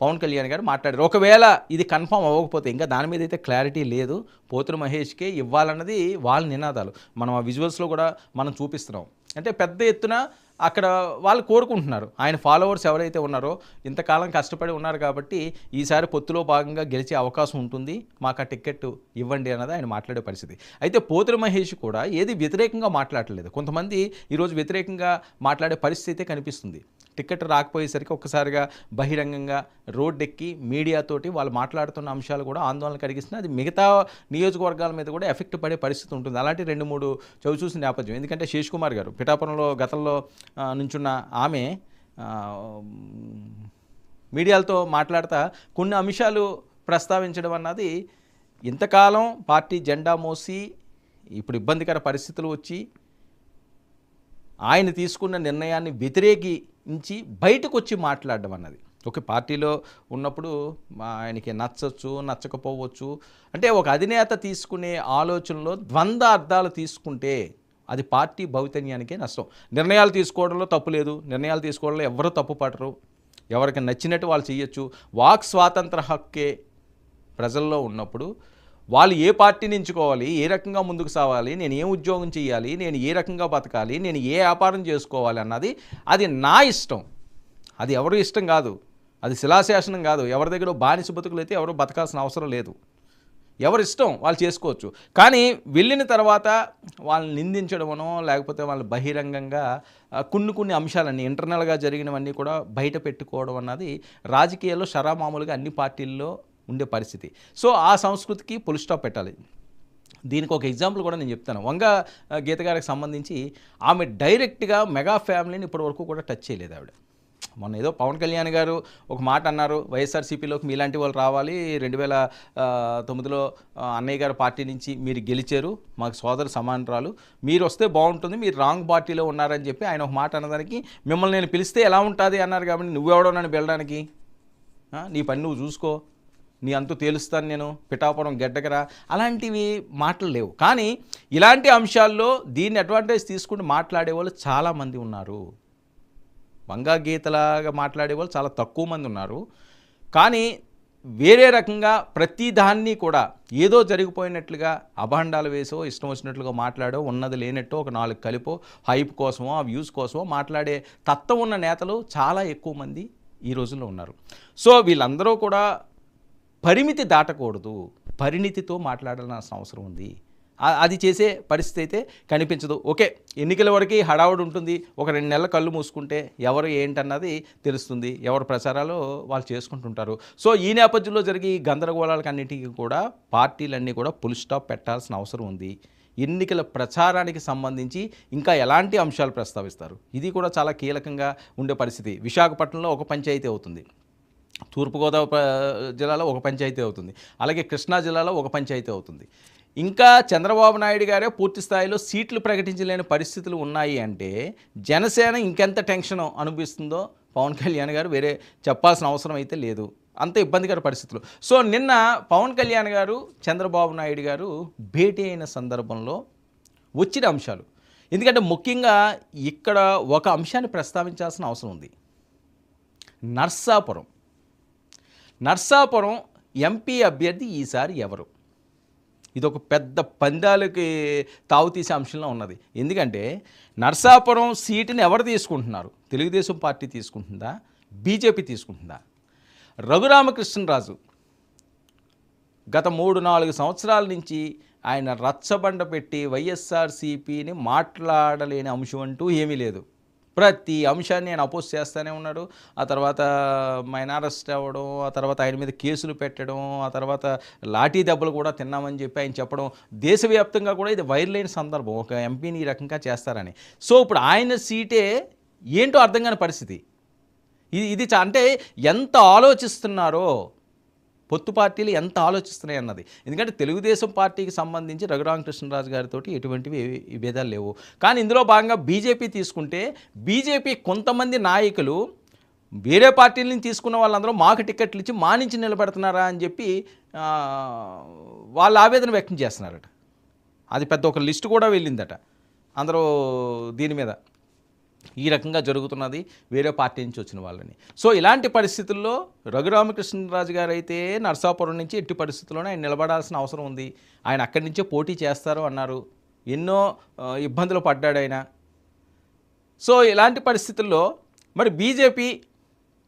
Speaker 1: పవన్ కళ్యాణ్ గారు మాట్లాడారు. ఒకవేళ ఇది కన్ఫర్మ్ అవ్వకపోతే, ఇంకా దాని మీద అయితే క్లారిటీ లేదు, పోతున మహేష్కే ఇవ్వాలన్నది వాళ్ళ నినాదాలు. మనం ఆ విజువల్స్లో కూడా మనం చూపిస్తున్నాం. అంటే పెద్ద ఎత్తున అక్కడ వాళ్ళు కోరుకుంటున్నారు. ఆయన ఫాలోవర్స్ ఎవరైతే ఉన్నారో ఇంతకాలం కష్టపడి ఉన్నారు కాబట్టి ఈసారి పొత్తులో భాగంగా గెలిచే అవకాశం ఉంటుంది, మాకు ఆ టికెట్ ఇవ్వండి అన్నది ఆయన మాట్లాడే పరిస్థితి. అయితే పోతుల మహేష్ కూడా ఏది వ్యతిరేకంగా మాట్లాడలేదు. కొంతమంది ఈరోజు వ్యతిరేకంగా మాట్లాడే పరిస్థితి కనిపిస్తుంది. టికెట్ రాకపోయేసరికి ఒక్కసారిగా బహిరంగంగా రోడ్డెక్కి మీడియాతోటి వాళ్ళు మాట్లాడుతున్న అంశాలు కూడా ఆందోళన కలిగిస్తున్నాయి. అది మిగతా నియోజకవర్గాల మీద కూడా ఎఫెక్ట్ పడే పరిస్థితి ఉంటుంది. అలాంటి 2-3 చవిచూసిన నేపథ్యం. ఎందుకంటే శేష్ కుమార్ గారు పిఠాపురంలో గతంలో నుంచున్న ఆమె మీడియాలతో మాట్లాడుతూ కొన్ని అంశాలు ప్రస్తావించడం అన్నది, ఇంతకాలం పార్టీ జెండా మోసి ఇప్పుడు ఇబ్బందికర పరిస్థితులు వచ్చి ఆయన తీసుకున్న నిర్ణయాన్ని వ్యతిరేకించి బయటకు వచ్చి మాట్లాడడం అన్నది. ఒక పార్టీలో ఉన్నప్పుడు ఆయనకి నచ్చచ్చు, నచ్చకపోవచ్చు. అంటే ఒక అధినేత తీసుకునే ఆలోచనలో ద్వంద్వ అర్థాలు తీసుకుంటే అది పార్టీ భవితన్యానికే నష్టం. నిర్ణయాలు తీసుకోవడంలో తప్పు లేదు, నిర్ణయాలు తీసుకోవడంలో ఎవరు తప్పు పడరు, ఎవరికి నచ్చినట్టు వాళ్ళు చేయొచ్చు. వాక్ స్వాతంత్ర హక్కే ప్రజల్లో ఉన్నప్పుడు వాళ్ళు ఏ పార్టీని ఎంచుకోవాలి, ఏ రకంగా ముందుకు సాగాలి, నేను ఏ ఉద్యోగం చేయాలి, నేను ఏ రకంగా బతకాలి, నేను ఏ వ్యాపారం చేసుకోవాలి అన్నది అది నా ఇష్టం. అది ఎవరు ఇష్టం కాదు, అది శిలాశాసనం కాదు. ఎవరి దగ్గర బానిస బతుకులు అయితే ఎవరు బతకాల్సిన అవసరం లేదు. ఎవరి ఇష్టం వాళ్ళు చేసుకోవచ్చు. కానీ వెళ్ళిన తర్వాత వాళ్ళని నిందించడమనో లేకపోతే వాళ్ళు బహిరంగంగా కొన్ని అంశాలన్నీ ఇంటర్నల్గా జరిగినవన్నీ కూడా బయట పెట్టుకోవడం అన్నది రాజకీయాల్లో షరామామూలుగా అన్ని పార్టీల్లో ఉండే పరిస్థితి. సో ఆ సంస్కృతికి ఫుల్ స్టాప్ పెట్టాలి. దీనికి ఒక ఎగ్జాంపుల్ కూడా నేను చెప్తాను. వంగ గీత గారికి సంబంధించి ఆమె డైరెక్ట్గా మెగా ఫ్యామిలీని ఇప్పటివరకు కూడా టచ్ చేయలేదు ఆవిడ. మొన్న ఏదో పవన్ కళ్యాణ్ గారు ఒక మాట అన్నారు, వైఎస్ఆర్సీపీలోకి మీలాంటి వాళ్ళు రావాలి, 2009లో అన్నయ్య గారు పార్టీ నుంచి మీరు గెలిచారు, మాకు సోదర సమానరాలు, మీరు వస్తే బాగుంటుంది, మీరు రాంగ్ పార్టీలో ఉన్నారని చెప్పి ఆయన ఒక మాట అన్నదానికి మిమ్మల్ని నేను పిలిస్తే ఎలా ఉంటుంది అన్నారు. కాబట్టి నువ్వెవడో నన్ను వెళ్ళడానికి, నీ పని నువ్వు చూసుకో, నీ అంతు తేలుస్తాను, నేను పిఠాపురం గెడ్డకరా, అలాంటివి మాటలు లేవు. కానీ ఇలాంటి అంశాల్లో దీన్ని అడ్వాంటేజ్ తీసుకుని మాట్లాడే వాళ్ళు చాలామంది ఉన్నారు. వంగా గీతలాగా మాట్లాడే వాళ్ళు చాలా తక్కువ మంది ఉన్నారు. కానీ వేరే రకంగా ప్రతి దాన్ని కూడా ఏదో జరిగిపోయినట్లుగా అభాండాలు వేసో ఇష్టం వచ్చినట్లుగా మాట్లాడో ఉన్నది లేనట్టు ఒక 4 కలిపో హైప్ కోసమో ఆ వ్యూస్ కోసమో మాట్లాడే తత్వం ఉన్న నేతలు చాలా ఎక్కువ మంది ఈ రోజుల్లో ఉన్నారు. సో వీళ్ళందరూ కూడా పరిమితి దాటకూడదు, పరిణితితో మాట్లాడాల్సిన అవసరం ఉంది. అది చేసే పరిస్థితి అయితే కనిపించదు. ఓకే, ఎన్నికల వరకు హడావుడి ఉంటుంది, ఒక 2 నెలల కళ్ళు మూసుకుంటే ఎవరు ఏంటన్నది తెలుస్తుంది, ఎవరు ప్రచారాలు వాళ్ళు చేసుకుంటుంటారు. సో ఈ నేపథ్యంలో జరిగే ఈ గందరగోళాలకన్నిటికీ కూడా పార్టీలన్నీ కూడా ఫుల్ స్టాప్ పెట్టాల్సిన అవసరం ఉంది. ఎన్నికల ప్రచారానికి సంబంధించి ఇంకా ఎలాంటి అంశాలు ప్రస్తావిస్తారు, ఇది కూడా చాలా కీలకంగా ఉండే పరిస్థితి. విశాఖపట్నంలో ఒక పంచాయతీ అవుతుంది, తూర్పుగోదావరి జిల్లాలో ఒక పంచాయతీ అవుతుంది, అలాగే కృష్ణా జిల్లాలో ఒక పంచాయతీ అవుతుంది. ఇంకా చంద్రబాబు నాయుడు గారే పూర్తి స్థాయిలో సీట్లు ప్రకటించలేని పరిస్థితులు ఉన్నాయి అంటే జనసేన ఇంకెంత టెన్షన్ అనిపిస్తుందో పవన్ కళ్యాణ్ గారు వేరే చెప్పాల్సిన అవసరం అయితే లేదు. అంత ఇబ్బందికర పరిస్థితులు. సో నిన్న పవన్ కళ్యాణ్ గారు చంద్రబాబు నాయుడు గారు భేటీ అయిన సందర్భంలో వచ్చిన అంశాలు ఎందుకంటే ముఖ్యంగా ఇక్కడ ఒక అంశాన్ని ప్రస్తావించాల్సిన అవసరం ఉంది. నర్సాపురం ఎంపీ అభ్యర్థి ఈసారి ఎవరు? ఇదొక పెద్ద పందాలకి తావుతీసే అంశంలో ఉన్నది. ఎందుకంటే నర్సాపురం సీటుని ఎవరు తీసుకుంటున్నారు? తెలుగుదేశం పార్టీ తీసుకుంటుందా? బీజేపీ తీసుకుంటుందా? రఘురామకృష్ణరాజు గత 3-4 సంవత్సరాల నుంచి ఆయన రచ్చబండ పెట్టి వైఎస్ఆర్సీపీని మాట్లాడలేని అంశం అంటూ ఏమీ లేదు. ప్రతి అంశాన్ని ఆయన అపోజ్ చేస్తూనే ఉన్నాడు. ఆ తర్వాత ఆయన అరెస్ట్ అవ్వడం, ఆ తర్వాత ఆయన మీద కేసులు పెట్టడం, ఆ తర్వాత లాఠీ దెబ్బలు కూడా తిన్నామని చెప్పి ఆయన చెప్పడం, దేశవ్యాప్తంగా కూడా ఇది వైరల్ అయిన సందర్భం, ఒక ఎంపీని ఈ రకంగా చేస్తారని. సో ఇప్పుడు ఆయన సీటే ఏంటో అర్థం కాని పరిస్థితి. ఇది అంటే ఎంత ఆలోచిస్తున్నారో, పొత్తు పార్టీలు ఎంత ఆలోచిస్తున్నాయి అన్నది. ఎందుకంటే తెలుగుదేశం పార్టీకి సంబంధించి రఘురామకృష్ణరాజు గారితో ఎటువంటివి భేదాలు లేవు. కానీ ఇందులో భాగంగా బీజేపీ తీసుకుంటే, బీజేపీ కొంతమంది నాయకులు వేరే పార్టీల నుంచి తీసుకున్న వాళ్ళందరూ మాకు టికెట్లు ఇచ్చి మా నుంచి నిలబెడుతున్నారా అని చెప్పి వాళ్ళ ఆవేదన వ్యక్తం చేస్తున్నారట. అది పెద్ద ఒక లిస్టు కూడా వెళ్ళిందట అందరూ దీని మీద. ఈ రకంగా జరుగుతున్నది వేరే పార్టీ నుంచి వచ్చిన వాళ్ళని. సో ఇలాంటి పరిస్థితుల్లో రఘురామకృష్ణరాజు గారు అయితే నర్సాపురం నుంచి ఎట్టి పరిస్థితుల్లోనే ఆయన నిలబడాల్సిన అవసరం ఉంది. ఆయన అక్కడి నుంచే పోటీ చేస్తారు అన్నారు. ఎన్నో ఇబ్బందులు పడ్డాడు ఆయన. సో ఇలాంటి పరిస్థితుల్లో మరి బీజేపీ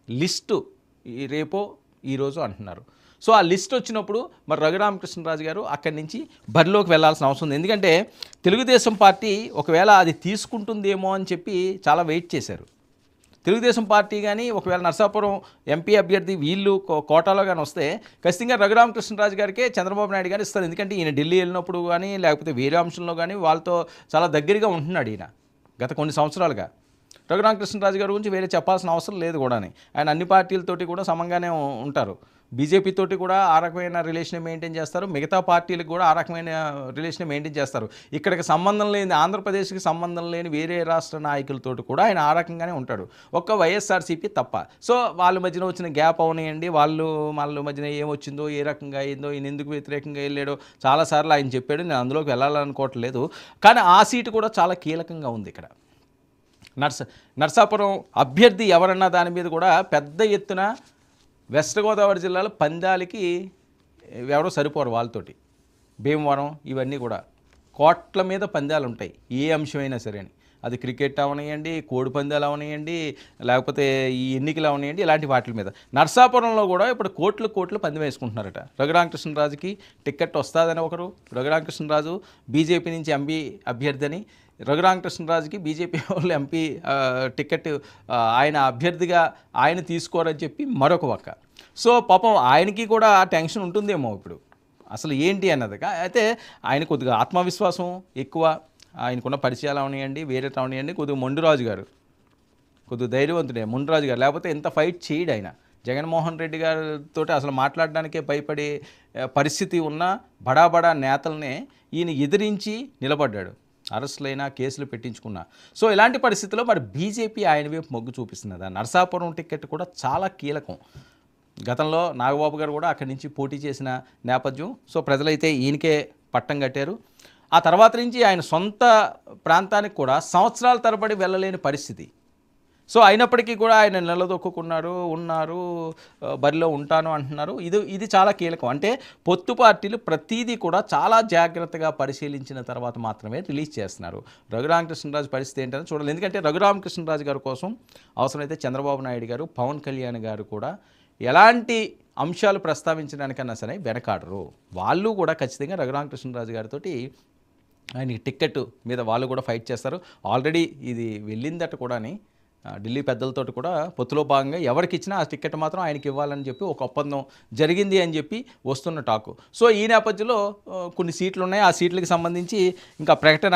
Speaker 1: లిస్టు రేపో ఈరోజు అంటున్నారు. సో ఆ లిస్ట్ వచ్చినప్పుడు మరి రఘురామకృష్ణరాజు గారు అక్కడి నుంచి బరిలోకి వెళ్లాల్సిన అవసరం ఉంది. ఎందుకంటే తెలుగుదేశం పార్టీ ఒకవేళ అది తీసుకుంటుందేమో అని చెప్పి చాలా వెయిట్ చేశారు. తెలుగుదేశం పార్టీ కానీ ఒకవేళ నర్సాపురం ఎంపీ అభ్యర్థి వీళ్ళు కోటాలో కానీ వస్తే ఖచ్చితంగా రఘురామకృష్ణరాజు గారికే చంద్రబాబు నాయుడు గారు ఇస్తారు. ఎందుకంటే ఈయన ఢిల్లీ వెళ్ళినప్పుడు కానీ లేకపోతే వేరే అంశంలో కానీ వాళ్ళతో చాలా దగ్గరగా ఉంటున్నాడు ఈయన గత కొన్ని సంవత్సరాలుగా. రఘురామకృష్ణరాజు గారి గురించి వేరే చెప్పాల్సిన అవసరం లేదు కూడా. ఆయన అన్ని పార్టీలతోటి కూడా సమంగానే ఉంటారు. బీజేపీ తోటి కూడా ఆ రకమైన రిలేషన్ మెయింటైన్ చేస్తారు, మిగతా పార్టీలకు కూడా ఆ రకమైన రిలేషన్ మెయింటైన్ చేస్తారు. ఇక్కడికి సంబంధం లేని, ఆంధ్రప్రదేశ్కి సంబంధం లేని వేరే రాష్ట్ర నాయకులతోటి కూడా ఆయన ఆ రకంగానే ఉంటాడు, ఒక్క వైఎస్ఆర్సీపీ తప్ప. సో వాళ్ళ మధ్యన వచ్చిన గ్యాప్ అవనియండి, వాళ్ళ మధ్యన ఏమొచ్చిందో, ఏ రకంగా అయిందో, ఈయన ఎందుకు వ్యతిరేకంగా వెళ్ళాడో చాలాసార్లు ఆయన చెప్పాడు. నేను అందులోకి వెళ్ళాలనుకోవట్లేదు. కానీ ఆ సీటు కూడా చాలా కీలకంగా ఉంది ఇక్కడ. నర్సాపురం అభ్యర్థి ఎవరన్నా దాని మీద కూడా పెద్ద ఎత్తున వెస్ట్ గోదావరి జిల్లాలో పందాలకి ఎవరో సరిపోరు వాళ్ళతోటి. భీమవరం ఇవన్నీ కూడా కోట్ల మీద పందాలు ఉంటాయి, ఏ అంశమైనా సరే అని. అది క్రికెట్ అవనియండి, కోడి పందాలు అవనియండి, లేకపోతే ఈ ఎన్నికలు అవనియండి, ఇలాంటి వాటి మీద. నర్సాపురంలో కూడా ఇప్పుడు కోట్లు పందెం వేసుకుంటున్నారట. రఘురామకృష్ణరాజుకి టికెట్ వస్తుందని ఒకరు, రఘురామకృష్ణరాజు బీజేపీ నుంచి ఎంపీ అభ్యర్థి అని, రఘురామకృష్ణరాజుకి బీజేపీ వాళ్ళు ఎంపీ టికెట్ ఆయన అభ్యర్థిగా ఆయన తీసుకోరని చెప్పి మరొక పక్క. సో పాపం ఆయనకి కూడా టెన్షన్ ఉంటుందేమో ఇప్పుడు అసలు ఏంటి అన్నది. అయితే ఆయన కొద్దిగా ఆత్మవిశ్వాసం ఎక్కువ, ఆయనకున్న పరిచయాలు అవనియండి, వేరే అవనియండి. కొద్దిగా మొండురాజు గారు కొద్దిగా ధైర్యవంతుడే మొండురాజు గారు, లేకపోతే ఎంత ఫైట్ చేయడు ఆయన. జగన్మోహన్ రెడ్డి గారితో అసలు మాట్లాడడానికే భయపడే పరిస్థితి ఉన్న బడా నేతలనే ఈయన ఎదిరించి నిలబడ్డాడు, అరెస్టులైనా కేసులు పెట్టించుకున్నా. సో ఇలాంటి పరిస్థితుల్లో మరి బీజేపీ ఆయన వైపు మొగ్గు చూపిస్తున్నది. నర్సాపురం టికెట్ కూడా చాలా కీలకం. గతంలో నాగబాబు గారు కూడా అక్కడి నుంచి పోటీ చేసిన నేపథ్యం. సో ప్రజలైతే ఈయనకే పట్టం కట్టారు. ఆ తర్వాత నుంచి ఆయన సొంత ప్రాంతానికి కూడా సంవత్సరాల తరబడి వెళ్ళలేని పరిస్థితి. సో అయినప్పటికీ కూడా ఆయన ఉన్నారు, బరిలో ఉంటాను అంటున్నారు. ఇది చాలా కీలకం. అంటే పొత్తు పార్టీలు ప్రతిదీ కూడా చాలా జాగ్రత్తగా పరిశీలించిన తర్వాత మాత్రమే రిలీజ్ చేస్తున్నారు. రఘురామకృష్ణరాజు పరిస్థితి ఏంటని చూడాలి. ఎందుకంటే రఘురామకృష్ణరాజు గారి కోసం అవసరమైతే చంద్రబాబు నాయుడు గారు, పవన్ కళ్యాణ్ గారు కూడా ఎలాంటి అంశాలు ప్రస్తావించడానికన్నా సరే వెనకాడరు. వాళ్ళు కూడా ఖచ్చితంగా రఘురామకృష్ణరాజు గారితో ఆయనకి టిక్కెట్ మీద వాళ్ళు కూడా ఫైట్ చేస్తారు. ఆల్రెడీ ఇది వెళ్ళిందట కూడా ఢిల్లీ పెద్దలతోటి కూడా పొత్తులో భాగంగా ఎవరికి ఇచ్చినా ఆ టికెట్ మాత్రం ఆయనకి ఇవ్వాలని చెప్పి ఒక ఒప్పందం జరిగింది అని చెప్పి వస్తున్న టాకు. సో ఈ నేపథ్యంలో కొన్ని సీట్లు ఉన్నాయి. ఆ సీట్లకు సంబంధించి ఇంకా ప్రకటన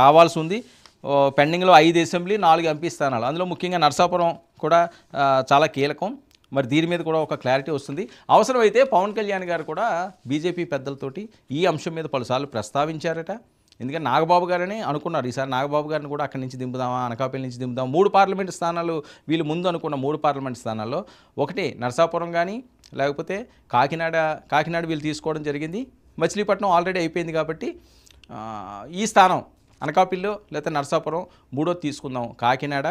Speaker 1: రావాల్సి ఉంది. పెండింగ్లో 5 అసెంబ్లీ, 4 ఎంపీ స్థానాలు, అందులో ముఖ్యంగా నర్సాపురం కూడా చాలా కీలకం. మరి దీని మీద కూడా ఒక క్లారిటీ వస్తుంది. అవసరమైతే పవన్ కళ్యాణ్ గారు కూడా బీజేపీ పెద్దలతోటి ఈ అంశం మీద పలుసార్లు ప్రస్తావించారట. ఎందుకంటే నాగబాబు గారని అనుకున్నారు, ఈసారి నాగబాబు గారిని కూడా అక్కడి నుంచి దింపుదామా, అనకాపల్లి నుంచి దింపుదామా. 3 పార్లమెంటు స్థానాలు వీళ్ళు ముందు అనుకున్న 3 పార్లమెంటు స్థానాల్లో ఒకటి నర్సాపురం కానీ లేకపోతే కాకినాడ వీళ్ళు తీసుకోవడం జరిగింది. మచిలీపట్నం ఆల్రెడీ అయిపోయింది కాబట్టి ఈ స్థానం అనకాపల్లిలో లేకపోతే నర్సాపురం, మూడోది తీసుకుందాం కాకినాడ,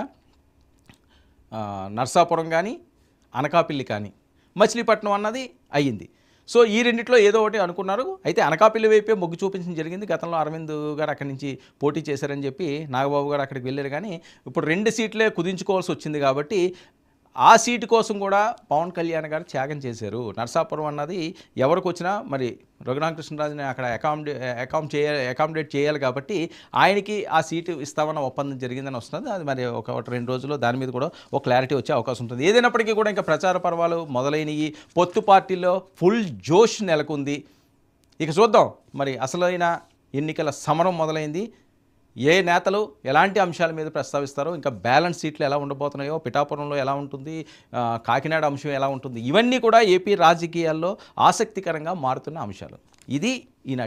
Speaker 1: నర్సాపురం కానీ అనకాపల్లి కానీ, మచిలీపట్నం అన్నది అయ్యింది. సో ఈ రెండిట్లో ఏదో ఒకటి అనుకున్నారు. అయితే అనకాపల్లి వైపే మొగ్గు చూపించడం జరిగింది. గతంలో అరవింద్ గారు అక్కడి నుంచి పోటీ చేశారని చెప్పి నాగబాబు గారు అక్కడికి వెళ్ళారు. కానీ ఇప్పుడు 2 సీట్లే కుదించుకోవాల్సి వచ్చింది కాబట్టి ఆ సీటు కోసం కూడా పవన్ కళ్యాణ్ గారు త్యాగం చేశారు. నర్సాపురం అన్నది ఎవరికి వచ్చినా మరి రఘురామకృష్ణరాజుని అక్కడ అకామిడేట్ చేయాలి కాబట్టి ఆయనకి ఆ సీటు ఇస్తామన్న ఒప్పందం జరిగిందని వస్తుంది. అది మరి ఒక 2 రోజుల్లో దాని మీద కూడా ఒక క్లారిటీ వచ్చే అవకాశం ఉంటుంది. ఏదైనప్పటికీ కూడా ఇంకా ప్రచార పర్వాలు మొదలైనవి, పొత్తు పార్టీలో ఫుల్ జోష్ నెలకొంది. ఇక చూద్దాం మరి అసలైన ఎన్నికల సమరం మొదలైంది. ఏ నేతలు ఎలాంటి అంశాల మీద ప్రస్తావిస్తారో, ఇంకా బ్యాలెన్స్ సీట్లు ఎలా ఉండబోతున్నాయో, పిఠాపురంలో ఎలా ఉంటుంది, కాకినాడ అంశం ఎలా ఉంటుంది, ఇవన్నీ కూడా ఏపీ రాజకీయాల్లో ఆసక్తికరంగా మారుతున్న అంశాలు. ఇది ఈనాటి